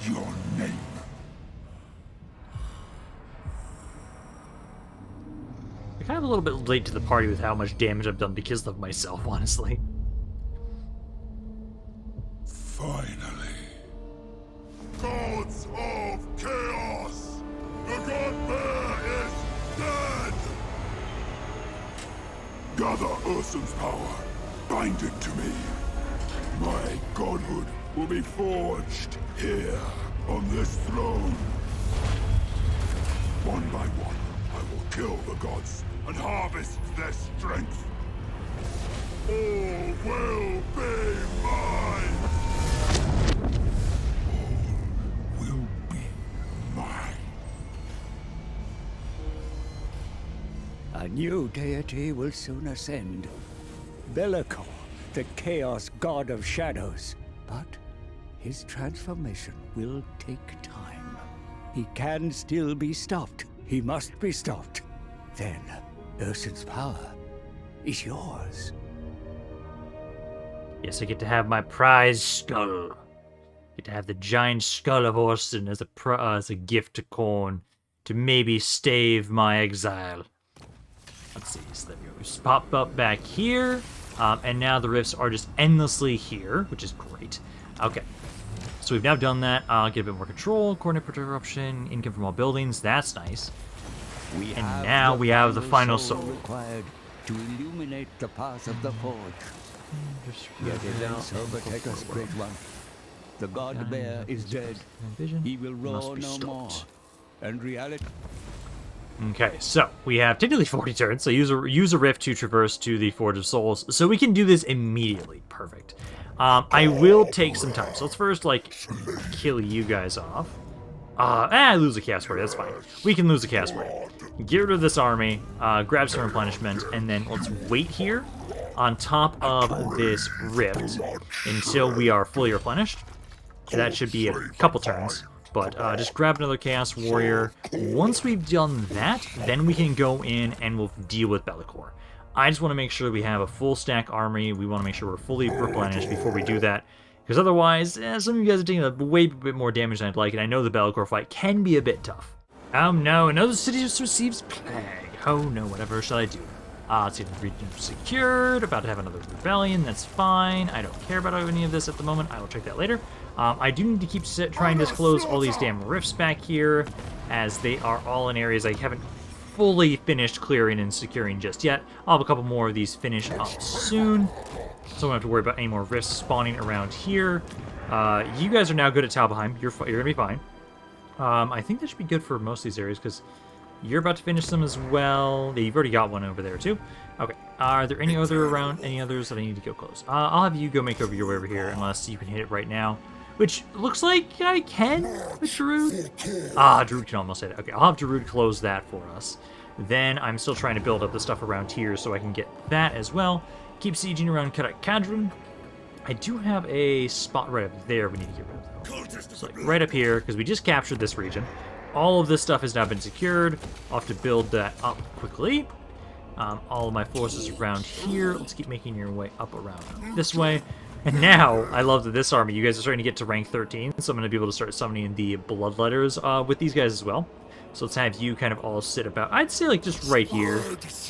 your name. I'm kind of a little bit late to the party with how much damage I've done because of myself, honestly. Finally. Gods of Chaos! The God Bear is dead! Gather Ursun's power. Bind it to me. My godhood will be forged here on this throne. One by one, I will kill the gods and harvest their strength. All will be mine. All will be mine. A new deity will soon ascend. Be'lakor, the Chaos God of Shadows. But his transformation will take time. He can still be stopped. He must be stopped. Then, Ursun's power is yours. Yes, I get to have my prize skull. I get to have the giant skull of Ursun as a gift to Khorne to maybe stave my exile. Let's see, so there we go. Just pop up back here, and now the rifts are just endlessly here, which is great. Okay, so we've now done that. I'll get a bit more control, coordinate interruption, income from all buildings. That's nice. And now we have the final soul required to illuminate the path of the forge. Yet events overtake us, great one. The God Bear is dead. He will roar no more. And reality. Okay, so we have technically 40 turns, so use a rift to traverse to the Forge of Souls, so we can do this immediately. Perfect. I will take some time, so let's first, like, kill you guys off. I lose a Chaos Warrior, that's fine. We can lose a Chaos Warrior. Get rid of this army, grab some replenishment, and then let's wait here on top of this rift until we are fully replenished. That should be a couple turns. But just grab another Chaos Warrior. Once we've done that, then we can go in and we'll deal with Be'lakor. I just want to make sure we have a full stack army. We want to make sure we're fully replenished before we do that. Because otherwise, some of you guys are taking a way bit more damage than I'd like, and I know the Be'lakor fight can be a bit tough. Oh no, another city just receives plague. Oh no, whatever shall I do? Let's see, the region secured, about to have another rebellion, that's fine. I don't care about any of this at the moment, I will check that later. I do need to keep trying to close all these damn rifts back here, as they are all in areas I haven't fully finished clearing and securing just yet. I'll have a couple more of these finished up soon, so I don't have to worry about any more rifts spawning around here. You guys are now good at Talbheim, you're going to be fine. I think that should be good for most of these areas, because you're about to finish them as well. Yeah, you've already got one over there, too. Okay, are there any others that I need to go close? I'll have you go make over your way over here, unless you can hit it right now. which looks like I can with Darude. Ah, Darude can almost hit it. Okay, I'll have Darude close that for us. Then I'm still trying to build up the stuff around here so I can get that as well. Keep sieging around Kadran. I do have a spot right up there we need to get rid of, though. So like right up here, because we just captured this region. All of this stuff has now been secured. I'll have to build that up quickly. All of my forces around here. Let's keep making your way up around this way. And now, I love that this army, you guys are starting to get to rank 13, so I'm going to be able to start summoning the Bloodletters with these guys as well. So let's have you kind of all sit about, I'd say like just right here.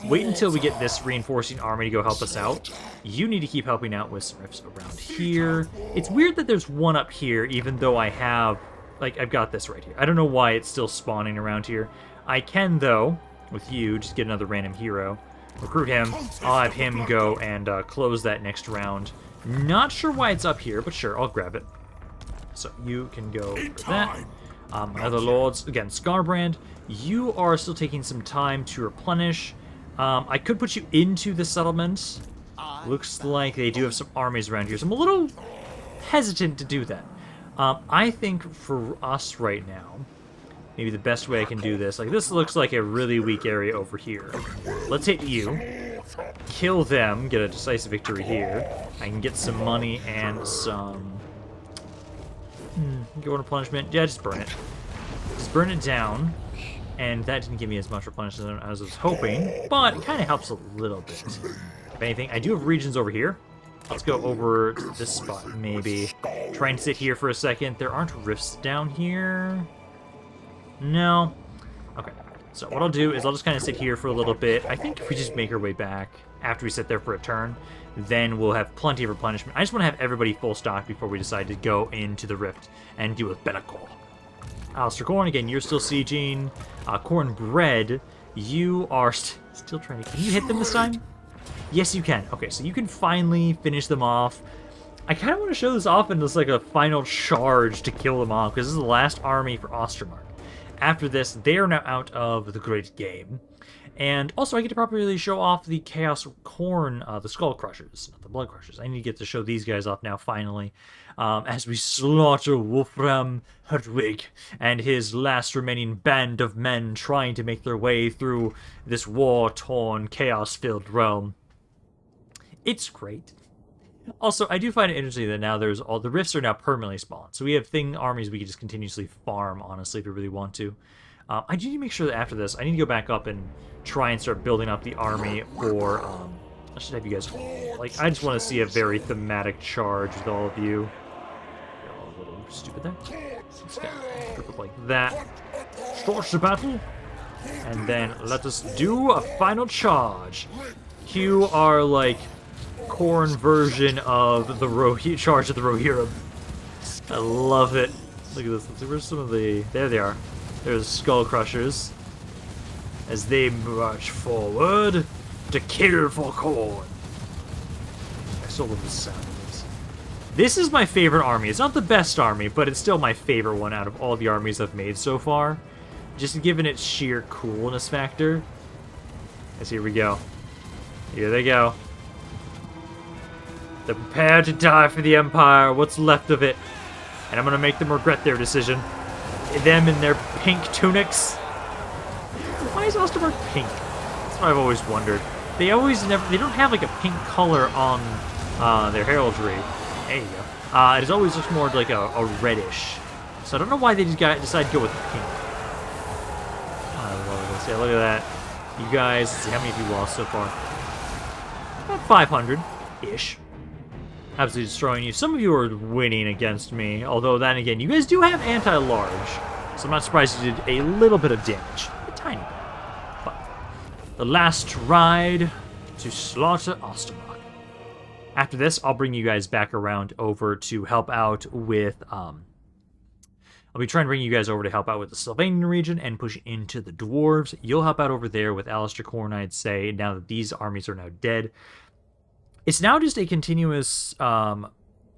Wait until we get this reinforcing army to go help us out. You need to keep helping out with some rifts around here. It's weird that there's one up here, even though I have, like, I've got this right here. I don't know why it's still spawning around here. I can, though, with you, just get another random hero. Recruit him. I'll have him go and close that next round. Not sure why it's up here, but sure, I'll grab it. So you can go for that. My other lords, again, Skarbrand, you are still taking some time to replenish. I could put you into the settlement. Looks like they do have some armies around here, so I'm a little hesitant to do that. I think for us right now, maybe the best way I can do this, like this looks like a really weak area over here. Let's hit you, kill them, get a decisive victory here. I can get some money and some... go on a replenishment. Yeah, just burn it. Just burn it down. And that didn't give me as much replenishment as I was hoping, but it kind of helps a little bit. If anything, I do have regions over here. Let's go over to this spot, maybe. Try and sit here for a second. There aren't rifts down here. No. Okay. So what I'll do is I'll just kind of sit here for a little bit. I think if we just make our way back after we sit there for a turn, then we'll have plenty of replenishment. I just want to have everybody full stock before we decide to go into the rift and deal with Bellicor. Alistair Khorne, again, you're still sieging. Cornbread, you are still trying to... Can you hit them this time? Yes, you can. Okay, so you can finally finish them off. I kind of want to show this off in just like a final charge to kill them off, because this is the last army for Ostermark. After this, they are now out of the Great Game. And also, I get to properly show off the Chaos Khorne, the Skull Crushers, not the Blood Crushers. I need to get to show these guys off now, finally, as we slaughter Wolfram Hurtwig and his last remaining band of men trying to make their way through this war-torn, chaos-filled realm. It's great. Also, I do find it interesting that now there's all the rifts are now permanently spawned, so we have armies we can just continuously farm, honestly, if we really want to. I do need to make sure that after this, I need to go back up and try and start building up the army for, I should have you guys, like, I just want to see a very thematic charge with all of you. You're all a little stupid there. Just kind of group up like that. Start the battle, and then let us do a final charge. Cue our, like, Khorne version of the charge of the Rohirrim. I love it. Look at this. Let's see, where's some of the... There they are. There's Skull Crushers. As they march forward to kill for Khorne. I still love the sound of this. This is my favorite army. It's not the best army, but it's still my favorite one out of all the armies I've made so far. Just given its sheer coolness factor. As here we go. Here they go. They're prepared to die for the Empire, what's left of it. And I'm going to make them regret their decision. Them in their pink tunics. Why is Ostermark pink? That's what I've always wondered. They don't have like a pink color on their heraldry. There you go. It always looks more like a reddish. So I don't know why they just decided to go with pink. I love this. Yeah, look at that. You guys, let's see, how many have you lost so far? About 500-ish. Absolutely destroying you. Some of you are winning against me, although then again, you guys do have anti-large, so I'm not surprised you did a little bit of damage. A tiny bit. But the last ride to slaughter Ostermark. After this, I'll bring you guys back around over to help out with, I'll be trying to bring you guys over to help out with the Sylvanian region and push into the Dwarves. You'll help out over there with Alistair Khorne, I'd say, now that these armies are now dead. It's now just a continuous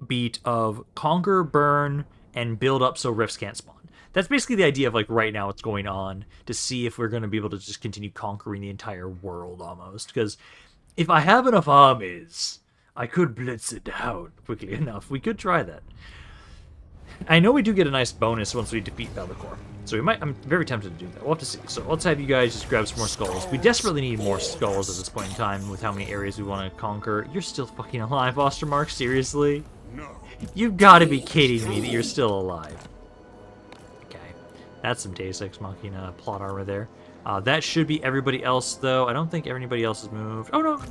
beat of conquer, burn, and build up so rifts can't spawn. That's basically the idea of, like, right now what's going on, to see if we're going to be able to just continue conquering the entire world, almost. Because if I have enough armies, I could blitz it down quickly enough. We could try that. I know we do get a nice bonus once we defeat Be'lakor. So we might, I'm very tempted to do that. We'll have to see. So let's have you guys just grab some more skulls. We desperately need more skulls at this point in time with how many areas we want to conquer. You're still fucking alive, Ostermark? Seriously? No. You've got to be kidding me that you're still alive. Okay. That's some Deus Ex Machina plot armor there. That should be everybody else, though. I don't think anybody else has moved. Oh, no.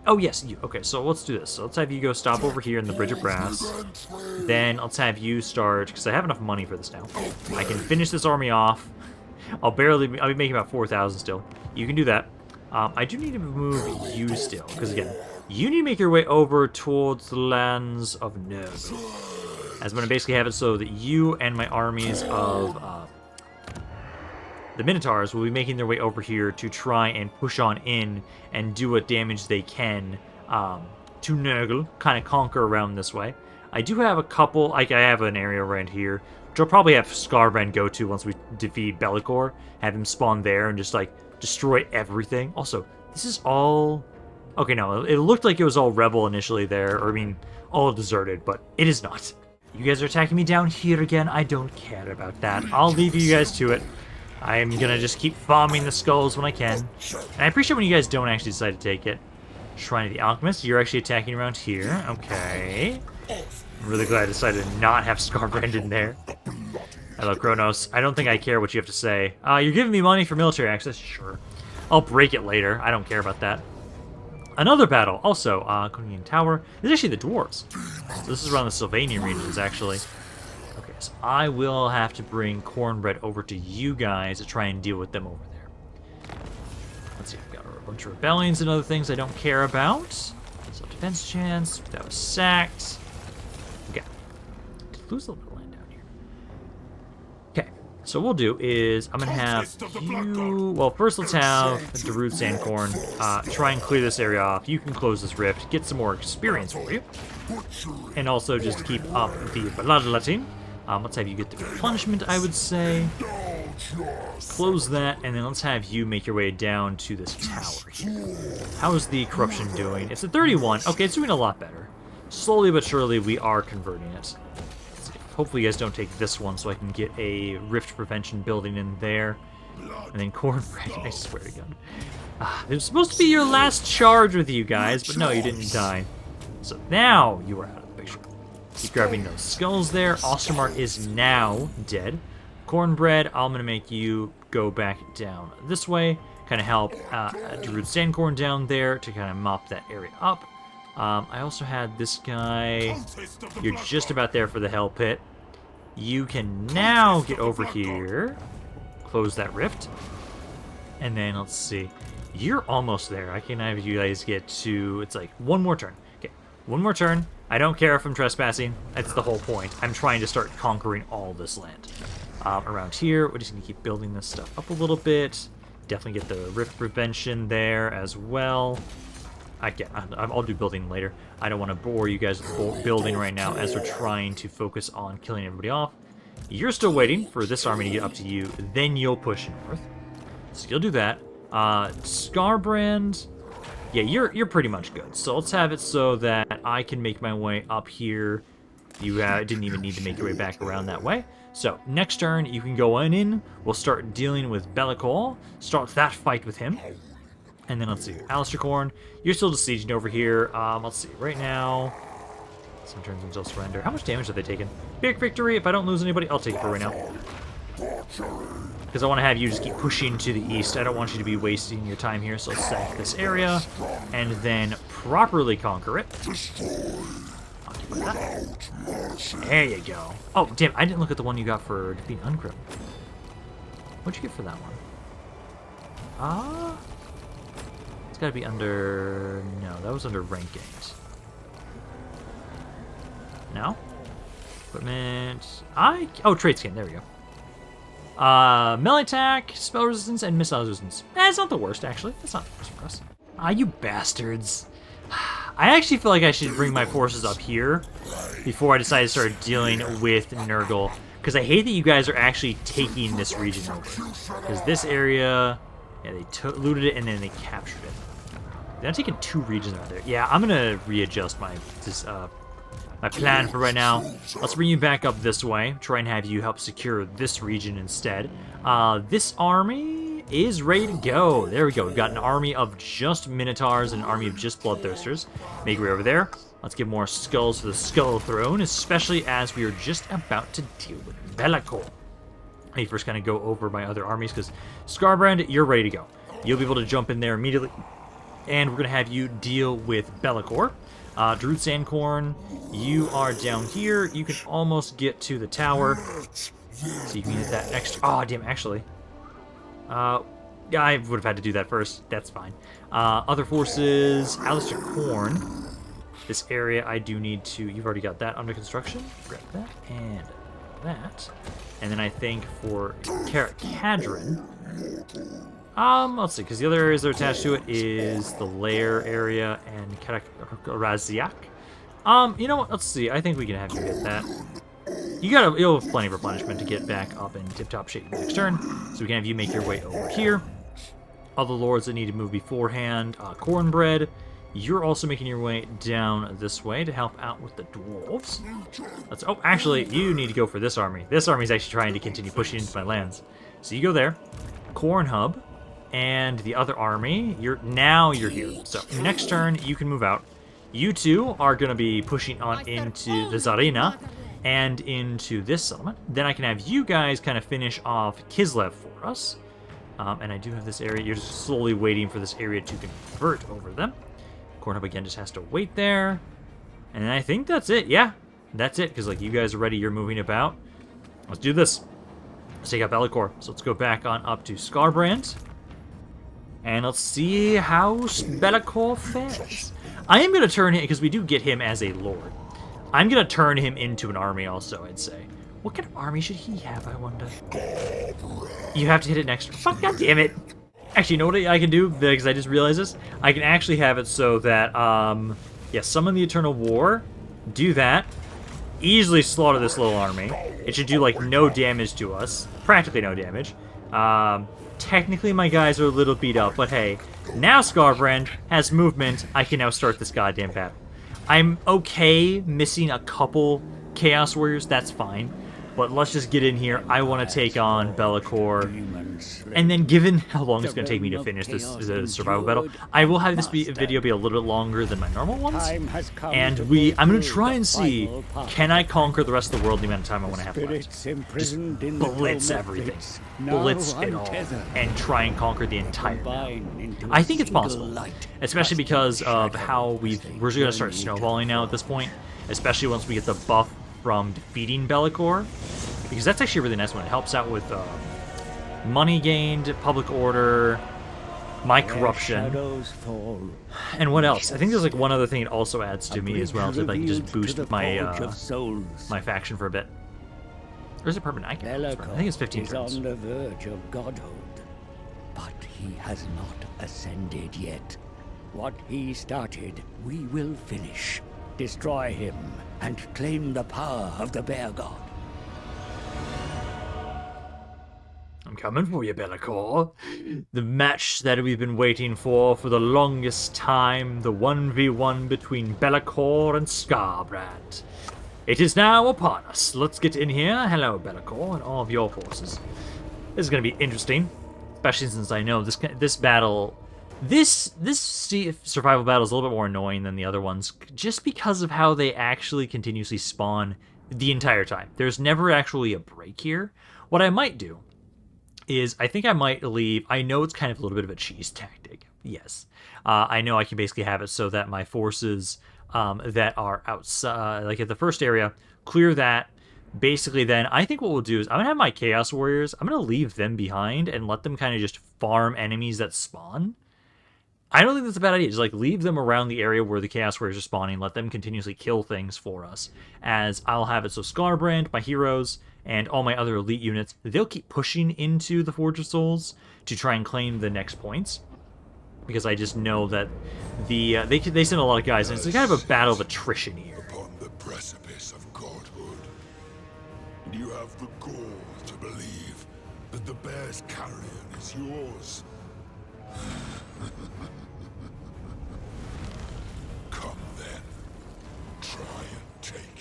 Oh, yes, you. Okay, so let's do this. So let's have you go stop over here in the Bridge of Brass. Then let's have you start, because I have enough money for this now. I can finish this army off. I'll be making about 4,000 still. You can do that. I do need to move you still, because again, you need to make your way over towards the lands of Nurgle. As I'm going to basically have it so that you and my armies of the Minotaurs will be making their way over here to try and push on in and do what damage they can to Nurgle, kind of conquer around this way. I do have a couple, like I have an area around here, which I'll probably have Skarbrand go to once we defeat Be'lakor, have him spawn there and just like destroy everything. Also, this is all... Okay, no, it looked like it was all rebel initially there, or I mean, all deserted, but it is not. You guys are attacking me down here again. I don't care about that. I'll leave you guys to it. I'm gonna just keep bombing the skulls when I can. And I appreciate when you guys don't actually decide to take it. Shrine of the Alchemist, you're actually attacking around here. Okay. I'm really glad I decided to not have Skarbrand in there. Hello, Kronos. I don't think I care what you have to say. You're giving me money for military access? Sure. I'll break it later. I don't care about that. Another battle. Also, Konian Tower. This is actually the dwarves. So this is around the Sylvanian regions, actually. Okay, so I will have to bring Cornbread over to you guys to try and deal with them over there. Let's see, I've got a bunch of rebellions and other things I don't care about. Self-defense chance. That was sacked. Okay. Did lose a little bit of land down here. Okay, so what we'll do is I'm going to have you... Well, first let's have Darude Sandcorn try and clear this area off. You can close this rift, get some more experience for you. And also just keep up the bloodletting. Let's have you get the replenishment, I would say. Close that, and then let's have you make your way down to this tower here. How is the corruption doing? It's at 31. Okay, it's doing a lot better. Slowly but surely, we are converting it. Hopefully you guys don't take this one so I can get a rift prevention building in there. And then Cornbread, I swear to God. It was supposed to be your last charge with you guys, but no, you didn't die. So now you are out of the picture. Keep grabbing those skulls there. Ostermark is now dead. Cornbread, I'm going to make you go back down this way. Kind of help Darude Sandcorn down there to kind of mop that area up. I also had this guy. You're just about there for the Hell Pit. You can now get over here. Close that rift. And then, let's see. You're almost there. I can have you guys get to... It's like one more turn. Okay, one more turn. I don't care if I'm trespassing. That's the whole point. I'm trying to start conquering all this land. Around here, we're just going to keep building this stuff up a little bit. Definitely get the rift prevention there as well. I'll do building later. I don't want to bore you guys with building right now as we're trying to focus on killing everybody off. You're still waiting for this army to get up to you, then you'll push north. So you'll do that. Skarbrand, yeah, you're pretty much good. So let's have it so that I can make my way up here. You didn't even need to make your way back around that way. So next turn, you can go in. We'll start dealing with Be'lakor. Start that fight with him. And then let's see, Alistair Khorne, you're still besieging over here. Let's see, right now, some turns until surrender. How much damage have they taken? Big victory. If I don't lose anybody, I'll take it for right now. Because I want to have you just keep pushing to the east. I don't want you to be wasting your time here. So let's sack this area and then properly conquer it. There you go. Oh, damn, I didn't look at the one you got for defeating Uncrim. What'd you get for that one? It's gotta be under... No, that was under rankings. No? Equipment... Oh, trait skin, there we go. Melee attack, spell resistance, and missile resistance. It's not the worst, actually. That's not the worst for us. You bastards. I actually feel like I should bring my forces up here before I decide to start dealing with Nurgle. Because I hate that you guys are actually taking this region over. Because this area... Yeah, they looted it and then they captured it. They're taking 2 regions out there. Yeah, I'm going to readjust my my plan for right now. Let's bring you back up this way. Try and have you help secure this region instead. This army is ready to go. There we go. We've got an army of just Minotaurs and an army of just Bloodthirsters. Make your way over there. Let's get more skulls for the Skull Throne, especially as we are just about to deal with Be'lakor. Let me first kind of go over my other armies, because Skarbrand, you're ready to go. You'll be able to jump in there immediately. And we're going to have you deal with Be'lakor. Druid Sandcorn, you are down here. You can almost get to the tower. So you can get that extra... Oh, damn, actually. I would have had to do that first. That's fine. Other forces, Alistair Khorne. This area I do need to... You've already got that under construction. Grab that and that. And then I think for Cadron... let's see, because the other areas that are attached to it is the Lair area and Raziak. You know what? Let's see. I think we can have you get that. You'll have plenty of replenishment to get back up in tip-top shape next turn. So we can have you make your way over here. Other lords that need to move beforehand. Cornbread. You're also making your way down this way to help out with the dwarves. Oh, actually, you need to go for this army. This army is actually trying to continue pushing into my lands. So you go there. Corn Hub. And the other army, you're here. So next turn, you can move out. You two are going to be pushing on into the Tsarina and into this settlement. Then I can have you guys kind of finish off Kislev for us. And I do have this area. You're just slowly waiting for this area to convert over them. Corn Hub again just has to wait there. And I think that's it. Yeah, that's it. Because like you guys are ready. You're moving about. Let's do this. Let's take out Be'lakor. So let's go back on up to Skarbrand. And let's see how Be'lakor fares. I am going to turn him, because we do get him as a lord. I'm going to turn him into an army also, I'd say. What kind of army should he have, I wonder? You have to hit it next. Fuck, God damn it. Actually, you know what I can do? Because I just realized this? I can actually have it so that, yeah, summon the Eternal War. Do that. Easily slaughter this little army. It should do, like, no damage to us. Practically no damage. Technically, my guys are a little beat up, but hey, now Skarbrand has movement. I can now start this goddamn battle. I'm okay missing a couple Chaos Warriors. That's fine. But let's just get in here. I want to take on Be'lakor. And then given how long it's going to take me to finish this survival battle, I will have this video be a little bit longer than my normal ones. And I'm going to try and see, can I conquer the rest of the world in the amount of time I want to have left? Just blitz everything. Blitz it all. And try and conquer the entire map. I think it's possible. Especially because of how we're going to start snowballing now at this point. Especially once we get the buff from defeating Be'lakor, because that's actually a really nice one. It helps out with money gained, public order, my corruption, and what else? I think there's like one other thing it also adds to me as well, to like just boost my my faction for a bit. Or is it permanent? I think it's 15 turns. On the verge of godhood, but he has not ascended yet. What he started, we will finish. Destroy him and claim the power of the Bear God. I'm coming for you, Be'lakor. The match that we've been waiting for the longest time, the 1v1 between Be'lakor and Skarbrand. It is now upon us. Let's get in here. Hello, Be'lakor, and all of your forces. This is going to be interesting, especially since I know this battle... This survival battle is a little bit more annoying than the other ones, just because of how they actually continuously spawn the entire time. There's never actually a break here. What I might do is, I think I might leave... I know it's kind of a little bit of a cheese tactic, yes. I know I can basically have it so that my forces that are outside, like at the first area, clear that. Basically, then, I think what we'll do is, I'm going to have my Chaos Warriors, I'm going to leave them behind and let them kind of just farm enemies that spawn. I don't think that's a bad idea. Just like leave them around the area where the Chaos Warriors are spawning. Let them continuously kill things for us. As I'll have it so Skarbrand, my heroes, and all my other elite units, they'll keep pushing into the Forge of Souls to try and claim the next points. Because I just know that they send a lot of guys, and it's kind of a battle of attrition here. Upon the precipice of godhood, and you have the gall to believe that the Bear's carrion is yours. Come then, try and take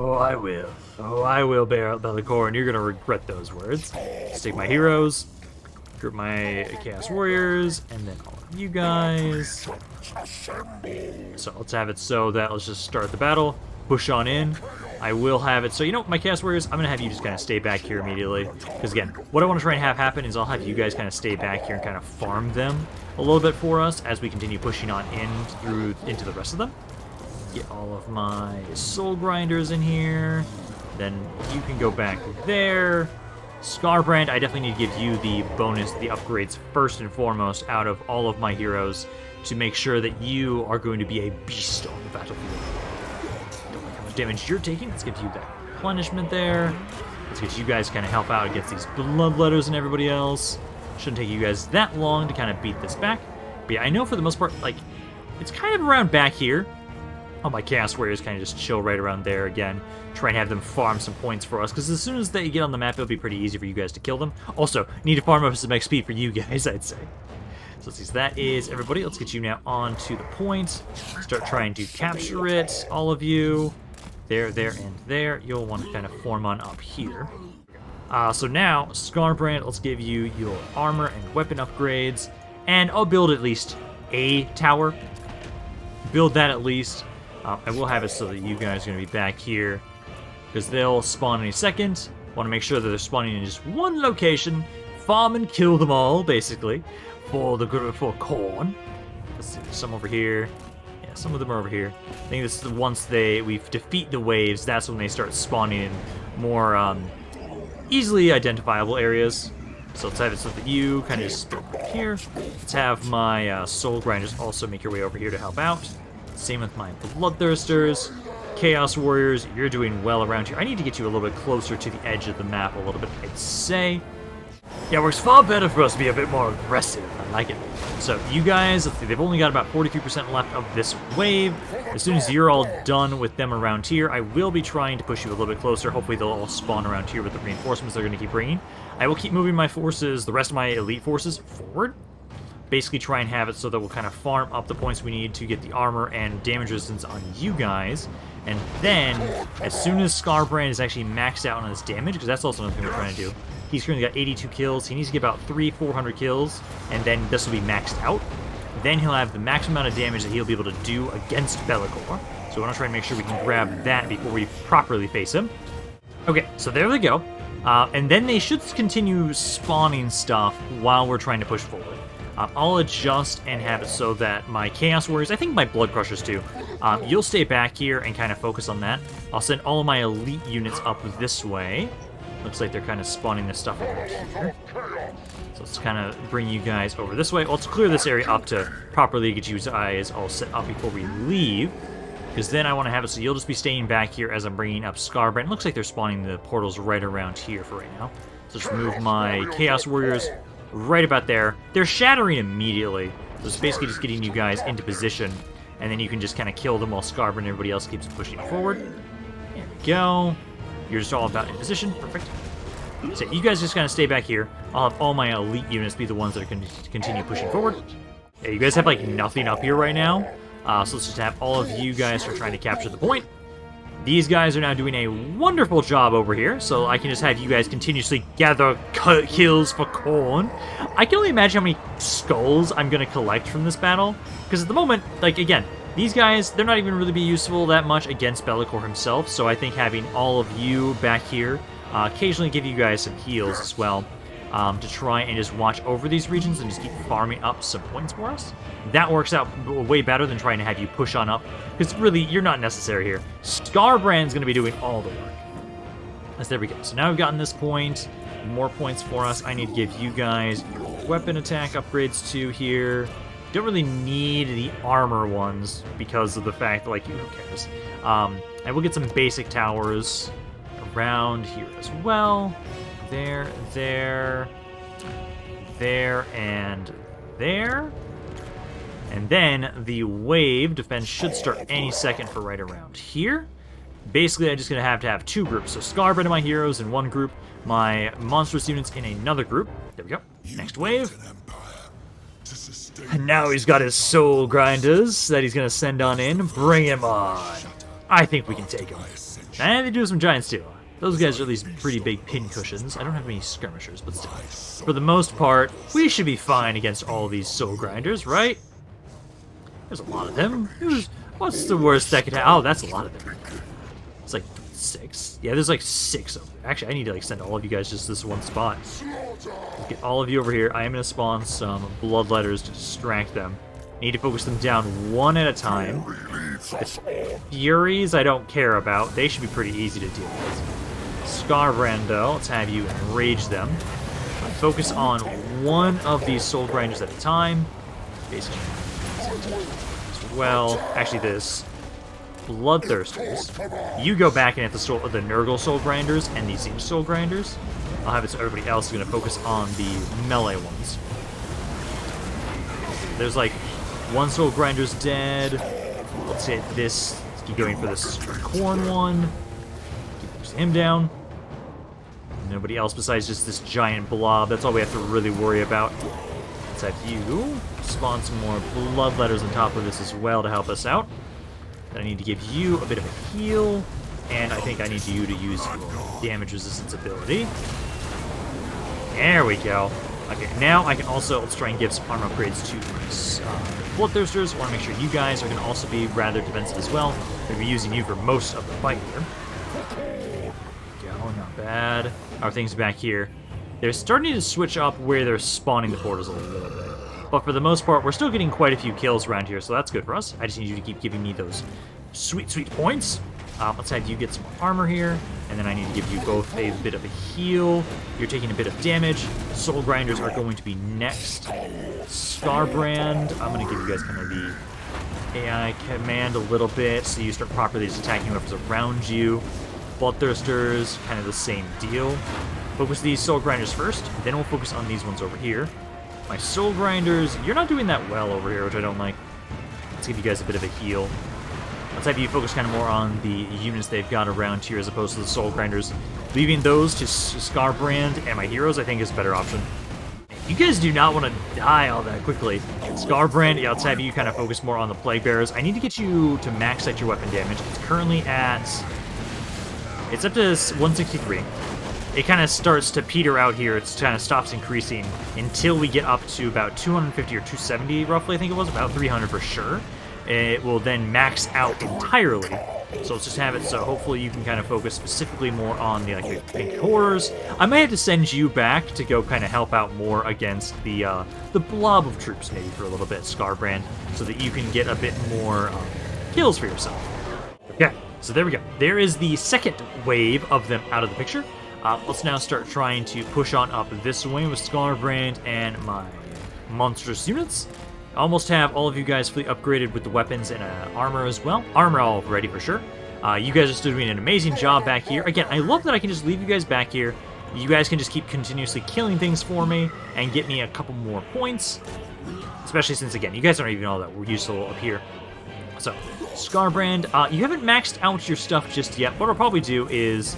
Oh, I will. Oh, I will, Be'lakor, and you're gonna regret those words. Let's take my heroes, group my Chaos Warriors, and then all of you guys. So let's have it so that let's just start the battle, push on in. I will have it so, you know, my Chaos Warriors, I'm gonna have you just kind of stay back here immediately. Because again, what I want to try and have happen is I'll have you guys kind of stay back here and kind of farm them a little bit for us as we continue pushing on in into the rest of them. Get all of my soul grinders in here. Then you can go back there. Skarbrand, I definitely need to give you the bonus, the upgrades first and foremost out of all of my heroes to make sure that you are going to be a beast on the battlefield. Don't like how much damage you're taking. Let's give you that replenishment there. Let's get you guys kind of help out against these bloodletters and everybody else. Shouldn't take you guys that long to kind of beat this back. But yeah, I know for the most part, like, it's kind of around back here. All my Chaos Warriors kind of just chill right around there again. Try and have them farm some points for us, because as soon as they get on the map, it'll be pretty easy for you guys to kill them. Also, need to farm up some XP for you guys, I'd say. So let's see, so that is everybody. Let's get you now on to the point. Start trying to capture it, all of you. There, there, and there. You'll want to kind of form on up here. So now, Skarbrand, let's give you your armor and weapon upgrades. And I'll build at least a tower. Build that at least. I will have it so that you guys are going to be back here, because they'll spawn any second. Want to make sure that they're spawning in just one location. Farm and kill them all, basically, for Khorne. Let's see, there's some over here. Yeah, some of them are over here. I think this is once we defeat the waves, that's when they start spawning in more easily identifiable areas. So let's have it so that you kind of just split right here. Let's have my soul grinders also make your way over here to help out. Same with my Bloodthirsters. Chaos Warriors, you're doing well around here. I need to get you a little bit closer to the edge of the map a little bit, I'd say. Yeah, it works far better for us to be a bit more aggressive. I like it. So you guys, let's see, they've only got about 43% left of this wave. As soon as you're all done with them around here, I will be trying to push you a little bit closer. Hopefully they'll all spawn around here with the reinforcements they're going to keep bringing. I will keep moving my forces, the rest of my elite forces, forward. Basically try and have it so that we'll kind of farm up the points we need to get the armor and damage resistance on you guys. And then, as soon as Skarbrand is actually maxed out on his damage, because that's also another thing we're trying to do, he's currently got 82 kills, he needs to get about 300-400 kills, and then this will be maxed out. Then he'll have the maximum amount of damage that he'll be able to do against Be'lakor. So we want to try and make sure we can grab that before we properly face him. Okay, so there we go. And then they should continue spawning stuff while we're trying to push forward. I'll adjust and have it so that my Chaos Warriors, I think my Blood Crushers too, you'll stay back here and kind of focus on that. I'll send all of my elite units up this way. Looks like they're kind of spawning this stuff over here. So let's kind of bring you guys over this way. Let's clear this area up to properly get you guys all set up before we leave. Because then I want to have it so you'll just be staying back here as I'm bringing up Skarbrand. It looks like they're spawning the portals right around here for right now. So just move my Chaos Warriors right about there. They're shattering immediately. So it's basically just getting you guys into position, and then you can just kind of kill them while Skarbrand and everybody else keeps pushing forward. There we go. You're just all about in position. Perfect. So you guys just kind of stay back here. I'll have all my elite units be the ones that are going to continue pushing forward. Yeah, you guys have like nothing up here right now. So let's just have all of you guys start trying to capture the point. These guys are now doing a wonderful job over here, so I can just have you guys continuously gather kills for Khorne. I can only imagine how many skulls I'm going to collect from this battle, because at the moment, like, again, these guys, they're not even really be useful that much against Be'lakor himself, so I think having all of you back here, occasionally give you guys some heals as well, to try and just watch over these regions and just keep farming up some points for us. That works out way better than trying to have you push on up, because really, you're not necessary here. Skarbrand's going to be doing all the work. So there we go. So now we've gotten this point. More points for us. I need to give you guys your weapon attack upgrades too here. Don't really need the armor ones because of the fact that, like, who cares? I will get some basic towers around here as well. There, and there. And then the wave defense should start any second for right around here. Basically, I'm just going to have two groups. So Skarbrand and my heroes in one group, my monstrous units in another group. There we go. Next wave. And now he's got his soul grinders that he's going to send on in. Bring him on. I think we can take him. And they do have some giant steel. Those guys are at least pretty big pin cushions. I don't have any skirmishers, but still. For the most part, we should be fine against all these soul grinders, right? There's a lot of them. What's the worst that could happen? Oh, that's a lot of them. It's like 6. Yeah, there's like 6 of them. Actually, I need to like send all of you guys just this one spot. Get all of you over here. I am going to spawn some bloodletters to distract them. I need to focus them down one at a time. The Furies I don't care about. They should be pretty easy to deal with. Skarbrand, though, let's have you enrage them. Focus on one of these soul grinders at a time. Basically, as well. Actually, this bloodthirsters. You go back and hit the Nurgle soul grinders and these Siege soul grinders. I'll have it so everybody else is going to focus on the melee ones. There's like one soul grinder's dead. Let's hit this. Let's keep going for this Khorne one. Keep pushing him down. Nobody else besides just this giant blob. That's all we have to really worry about. Let's have you spawn some more bloodletters on top of this as well to help us out. Then I need to give you a bit of a heal, and I think I need you to use your damage resistance ability. There we go. Okay, now I can also, let's try and give some armor upgrades to bloodthirsters. I want to make sure you guys are going to also be rather defensive as well. I'm going to be using you for most of the fight here. Not bad. Our things back here. They're starting to switch up where they're spawning the portals a little bit. But for the most part, we're still getting quite a few kills around here, so that's good for us. I just need you to keep giving me those sweet, sweet points. Let's have you get some armor here, and then I need to give you both a bit of a heal. You're taking a bit of damage. Soul Grinders are going to be next. Skarbrand, I'm going to give you guys kind of the AI command a little bit, so you start properly just attacking whoever's around you. Bloodthirsters, kind of the same deal. Focus these Soul Grinders first, then we'll focus on these ones over here. My Soul Grinders, you're not doing that well over here, which I don't like. Let's give you guys a bit of a heal. Let's have you focus kind of more on the units they've got around here as opposed to the Soul Grinders. Leaving those to Skarbrand and my heroes, I think, is a better option. You guys do not want to die all that quickly. Skarbrand, yeah, let's have you kind of focus more on the Plague Bearers. I need to get you to max out your weapon damage. It's currently at... It's up to 163. It kind of starts to peter out here. It kind of stops increasing until we get up to about 250 or 270, roughly, I think it was. About 300 for sure. It will then max out entirely. So let's just have it so hopefully you can kind of focus specifically more on the pink horrors. I might have to send you back to go kind of help out more against the blob of troops maybe for a little bit, Skarbrand, so that you can get a bit more kills for yourself. Okay, so there we go. There is the second wave of them out of the picture. Let's now start trying to push on up this way with Skarbrand and my monstrous units. I almost have all of you guys fully upgraded with the weapons and armor as well. Armor all ready for sure. You guys are still doing an amazing job back here. Again, I love that I can just leave you guys back here. You guys can just keep continuously killing things for me and get me a couple more points. Especially since, again, you guys aren't even all that useful up here. So, Skarbrand, you haven't maxed out your stuff just yet. What I'll probably do is...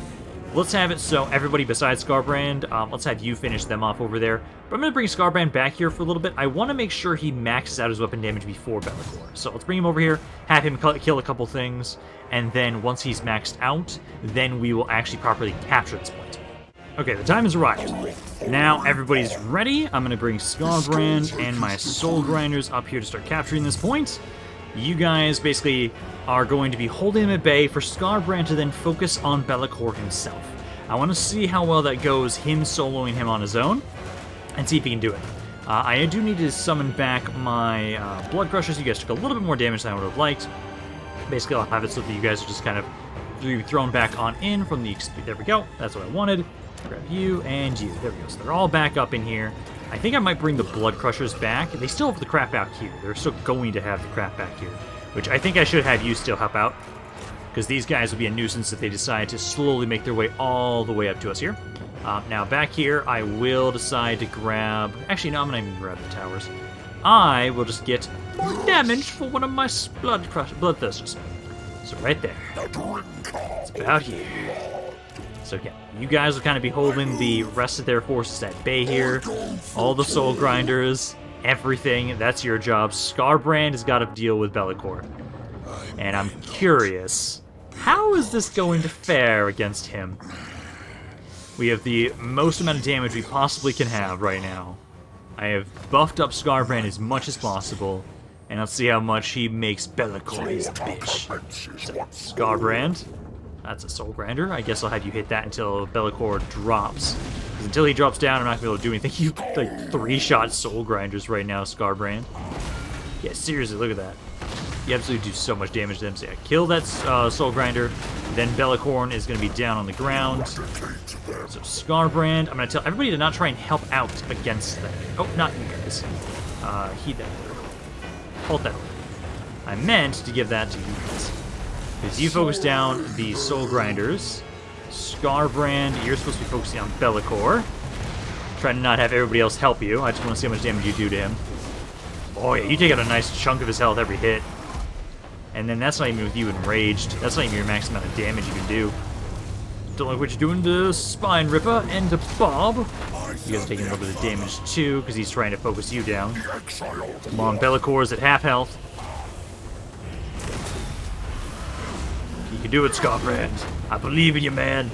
let's have it so everybody besides Skarbrand, let's have you finish them off over there. But I'm going to bring Skarbrand back here for a little bit. I want to make sure he maxes out his weapon damage before Be'lakor. So let's bring him over here, have him kill a couple things, and then once he's maxed out, then we will actually properly capture this point. Okay, the time has arrived. Now everybody's ready. I'm going to bring Skarbrand and my Soul Grinders up here to start capturing this point. You guys basically are going to be holding him at bay for Skarbrand to then focus on Be'lakor himself. I want to see how well that goes, him soloing him on his own, and see if he can do it. I do need to summon back my Blood Crushers. You guys took a little bit more damage than I would have liked. Basically, I'll have it so that you guys are just kind of thrown back on in from the... there we go. That's what I wanted. Grab you and you. There we go. So they're all back up in here. I think I might bring the Blood Crushers back. They still have the crap back here. They're still going to have the crap back here, which I think I should have you still help out, because these guys will be a nuisance if they decide to slowly make their way all the way up to us here. Now back here, I will decide to grab... actually, no, I'm not even grab the towers. I will just get more damage for one of my Bloodthirsters. So right there. It's about here. So again, you guys will kind of be holding the rest of their forces at bay here. All the Soul Grinders, everything, that's your job. Skarbrand has got to deal with Be'lakor. And I'm curious How is this going to fare against him? We have the most amount of damage we possibly can have right now. I have buffed up Skarbrand as much as possible, and let's see how much he makes Be'lakor his bitch. So, Skarbrand, that's a Soul Grinder. I guess I'll have you hit that until Be'lakor drops. Because until he drops down, I'm not going to be able to do anything. You like 3-shot Soul Grinders right now, Skarbrand. Yeah, seriously, look at that. You absolutely do so much damage to them. So yeah, kill that Soul Grinder. Then Be'lakor is going to be down on the ground. So Skarbrand, I'm going to tell everybody to not try and help out against that. Oh, not you guys. Heed that order. Hold that order. I meant to give that to you guys. Because you focus down the Soul Grinders. Skarbrand, you're supposed to be focusing on Be'lakor. Trying to not have everybody else help you. I just want to see how much damage you do to him. Oh yeah, you take out a nice chunk of his health every hit. And then that's not even with you enraged. That's not even your max amount of damage you can do. Don't like what you're doing to Spine Ripper and to Bob. You guys are taking a little bit of damage too, because he's trying to focus you down. Come on, Be'lakor's at half health. You can do it, Skarbrand. I believe in you, man.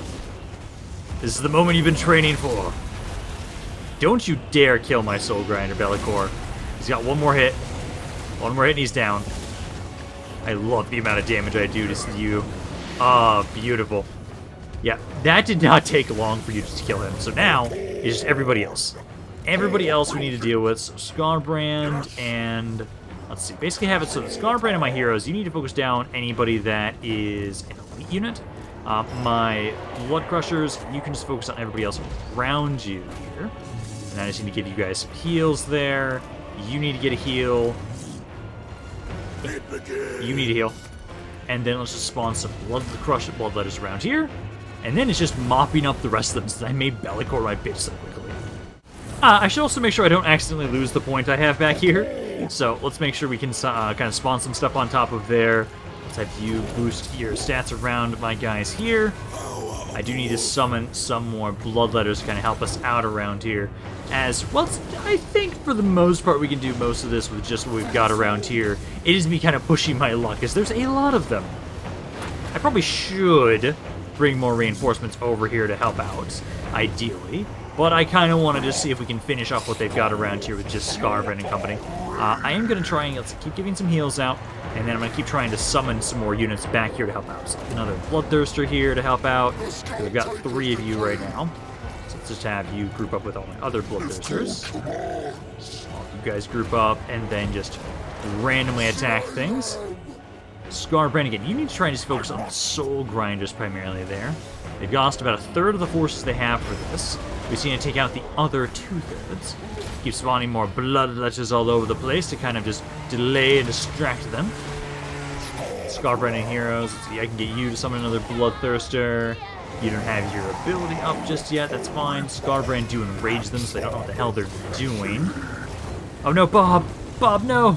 This is the moment you've been training for. Don't you dare kill my Soul Grinder, Be'lakor. He's got one more hit. One more hit and he's down. I love the amount of damage I do to you. Ah, beautiful. Yeah, that did not take long for you to kill him. So now, it's just everybody else. Everybody else we need to deal with. So Skarbrand and... Let's see. Basically have it so the Skarbrand and my heroes, you need to focus down anybody that is an elite unit. My Blood Crushers, you can just focus on everybody else around you here. And I just need to give you guys some heals there. You need to get a heal. You need a heal. And then let's just spawn some Bloodletters around here. And then it's just mopping up the rest of them since I made Be'lakor my bitch so quickly. I should also make sure I don't accidentally lose the point I have back here. So let's make sure we can kind of spawn some stuff on top of there. Let's have you boost your stats around my guys here. I do need to summon some more Bloodletters to kind of help us out around here. As well, I think for the most part we can do most of this with just what we've got around here. It is me kind of pushing my luck, because there's a lot of them. I probably should bring more reinforcements over here to help out, ideally. But I kind of want to just see if we can finish off what they've got around here with just Skarbrand and company. I am going to try and let's keep giving some heals out, and then I'm going to keep trying to summon some more units back here to help out. So another Bloodthirster here to help out. We've got 3 of you right now. So let's just have you group up with all my other Bloodthirsters. All you guys group up and then just randomly attack things. Skarbrand again, you need to try and just focus on the Soul Grinders primarily there. They've lost about 1/3 of the forces they have for this. We just need to take out the other 2/3. Keep spawning more Bloodletters all over the place to kind of just delay and distract them. Skarbrand and heroes. Let's see, I can get you to summon another Bloodthirster. You don't have your ability up just yet, that's fine. Skarbrand do enrage them, so they don't know what the hell they're doing. Oh no, Bob! Bob, no!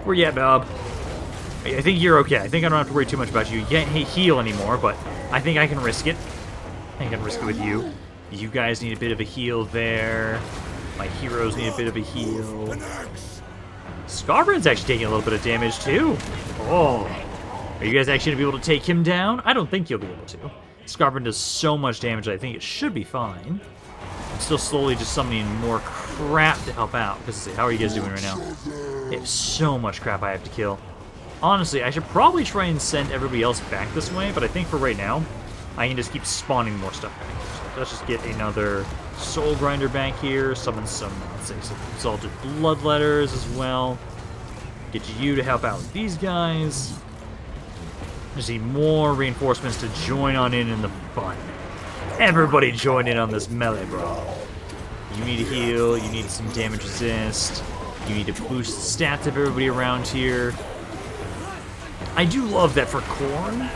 Where you at, Bob? I think you're okay. I think I don't have to worry too much about you. You can't heal anymore, but I think I can risk it. I think I can risk it with you. You guys need a bit of a heal there. My heroes need a bit of a heal. Skarbrand's actually taking a little bit of damage, too. Oh. Are you guys actually going to be able to take him down? I don't think you'll be able to. Skarbrand does so much damage that I think it should be fine. I'm still slowly just summoning more crap to help out. Because, how are you guys doing right now? They have so much crap I have to kill. Honestly, I should probably try and send everybody else back this way, but I think for right now, I can just keep spawning more stuff back here. So let's just get another Soul Grinder back here, summon some, let's say, some Exalted Bloodletters as well. Get you to help out with these guys. Just need more reinforcements to join on in the fun. Everybody join in on this melee brawl. You need a heal, you need some damage resist, you need to boost the stats of everybody around here. I do love that for Khorne,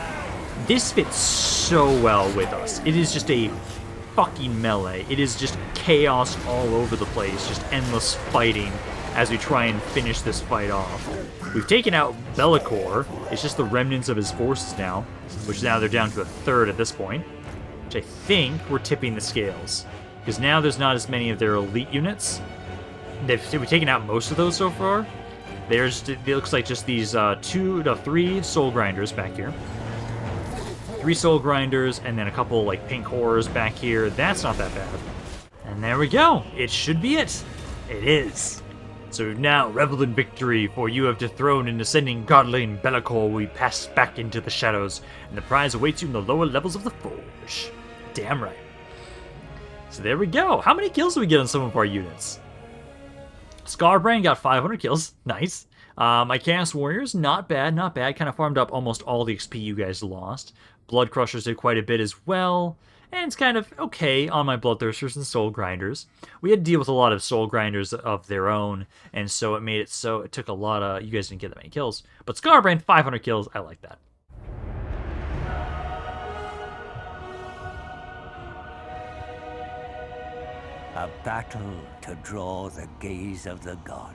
this fits so well with us. It is just a fucking melee. It is just chaos all over the place, just endless fighting as we try and finish this fight off. We've taken out Be'lakor. It's just the remnants of his forces now, which now they're down to 1/3 at this point, which I think we're tipping the scales. Because now there's not as many of their elite units. We've taken out most of those so far. It looks like just these 2 to 3 Soul Grinders back here. 3 soul grinders, and then a couple like pink horrors back here. That's not that bad. And there we go. It should be it. It is. So now revel in victory, for you have dethroned an ascending godling Be'lakor. We pass back into the shadows, and the prize awaits you in the lower levels of the forge. Damn right. So there we go. How many kills do we get on some of our units? Skarbrand got 500 kills. Nice. My Chaos Warriors, not bad, not bad. Kind of farmed up almost all the XP you guys lost. Blood Crushers did quite a bit as well. And it's kind of okay on my Bloodthirsters and Soul Grinders. We had to deal with a lot of Soul Grinders of their own, and so it made it so it took a lot of... You guys didn't get that many kills. But Skarbrand, 500 kills. I like that. A battle to draw the gaze of the gods.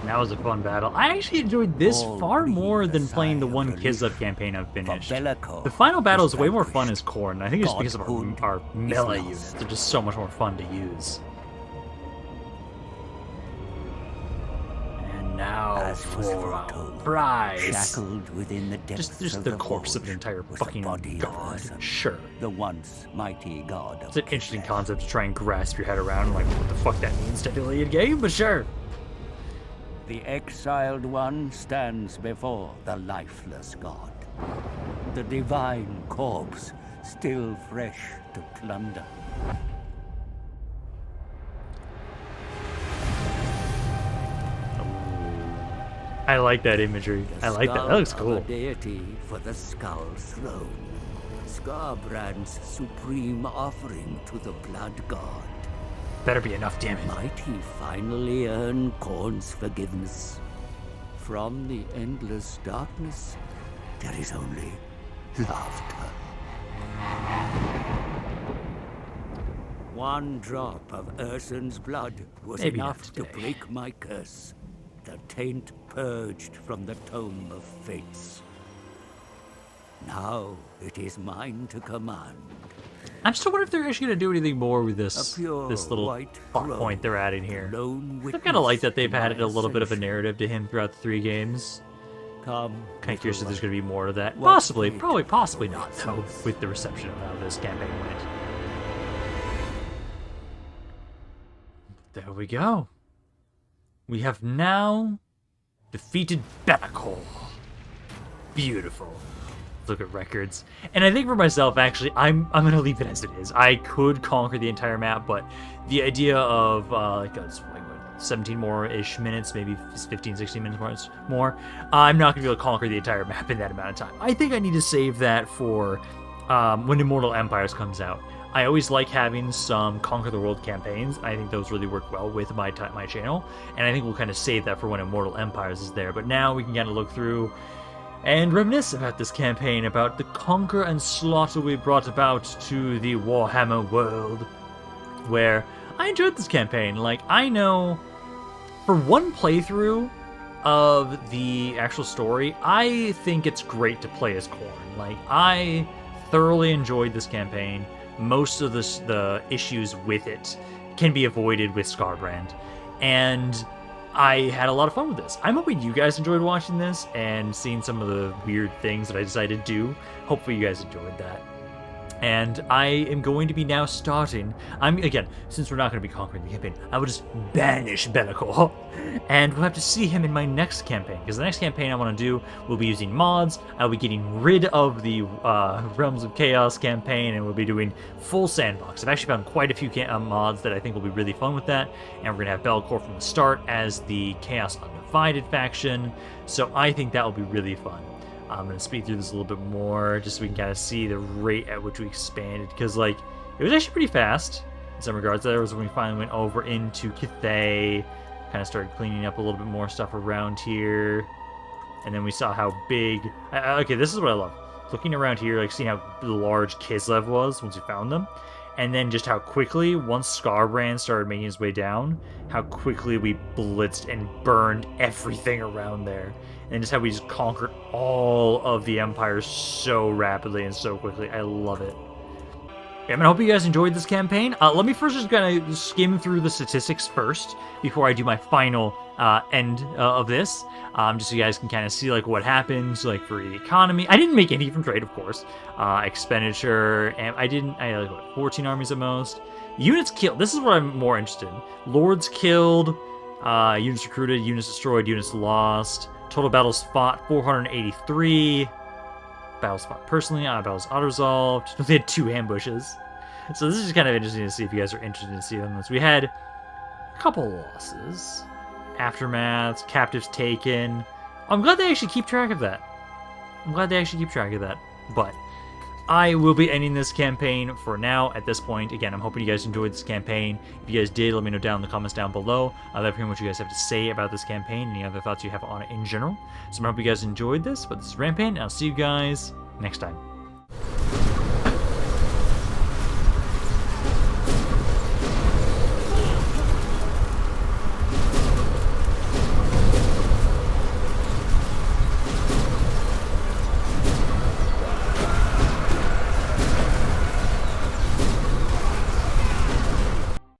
That was a fun battle. I actually enjoyed this All far breathe more a than sigh playing the of one relief. Kislev campaign I've finished. Be'lakor The final battle is is way more fun as vanquished. Khorne. I think it's just because of Godhood our melee is units. lost. They're just so much more fun to use. And now As was for our foretold, prize. shackled within the depths Just of the the corpse of an forge entire was the fucking body of god. Ursun, Sure. the once mighty god of It's an interesting death. concept to try and grasp your head around, like what the fuck that means technically in game, but sure. The exiled one stands before the lifeless god. The divine corpse, still fresh to plunder. I like that imagery. The I like that. That looks skull of cool. a deity for the skull's throne. Skarbrand's supreme offering to the blood god. Better be enough, damn it. Might he finally earn Khorne's forgiveness? From the endless darkness, there is only laughter. One drop of Ursun's blood was Maybe enough not to today. break my curse. The taint purged from the tome of fates. Now it is mine to command. I'm still wondering if they're actually going to do anything more with this A pure little white plot throne, point they're adding here. lone I kind of like that they've witness to added my a little bit of a ascension. narrative to him throughout the 3 games. Come, Kind of curious if there's going to be more of that. What Possibly, fate possibly not, though, awaits us? with the reception of how this campaign went. There we go. We have now defeated Be'lakor. Beautiful. Look at records. And I think for myself, actually, I'm gonna leave it as it is. I could conquer the entire map, but the idea of it's like what, 17 more-ish minutes, maybe 15, 16 minutes more, I'm not gonna be able to conquer the entire map in that amount of time. I think I need to save that for when Immortal Empires comes out. I always like having some Conquer the World campaigns. I think those really work well with my channel, and I think we'll kind of save that for when Immortal Empires is there. But now we can kind of look through and reminisce about this campaign, about the conquer and slaughter we brought about to the Warhammer world, where I enjoyed this campaign. Like, I know for one playthrough of the actual story, I think it's great to play as Khorne. Like, I thoroughly enjoyed this campaign. Most of the issues with it can be avoided with Skarbrand, and I had a lot of fun with this. I'm hoping you guys enjoyed watching this and seeing some of the weird things that I decided to do. Hopefully you guys enjoyed that. And I am going to be now starting... Again, since we're not going to be conquering the campaign, I will just banish Be'lakor. And we'll have to see him in my next campaign. Because the next campaign I want to do will be using mods. I'll be getting rid of the Realms of Chaos campaign. And we'll be doing full sandbox. I've actually found quite a few mods that I think will be really fun with that. And we're going to have Be'lakor from the start as the Chaos Undivided faction. So I think that will be really fun. I'm going to speed through this a little bit more, just so we can kind of see the rate at which we expanded, because, like, it was actually pretty fast in some regards. That was when we finally went over into Cathay, kind of started cleaning up a little bit more stuff around here, and then we saw how big... okay, this is what I love. Looking around here, like, seeing how large Kislev was once we found them, and then just how quickly, once Skarbrand started making his way down, how quickly we blitzed and burned everything around there. And just how we just conquered all of the empires so rapidly and so quickly. I love it. I hope you guys enjoyed this campaign. Let me first just kind of skim through the statistics first before I do my final end of this, just so you guys can kind of see like what happens like for the economy. I didn't make any from trade, of course. Expenditure, and I had like what, 14 armies at most. Units killed. This is what I'm more interested in. Lords killed, units recruited, units destroyed, units lost. Total battles fought 483. Battles fought personally, battles auto-resolved. They had 2 ambushes. So this is just kind of interesting to see if you guys are interested in seeing this. We had a couple losses. Aftermaths, captives taken. I'm glad they actually keep track of that. But I will be ending this campaign for now at this point. Again, I'm hoping you guys enjoyed this campaign. If you guys did, let me know down in the comments down below. I love hearing what you guys have to say about this campaign, any other thoughts you have on it in general. So I hope you guys enjoyed this, but this is Rampant, and I'll see you guys next time.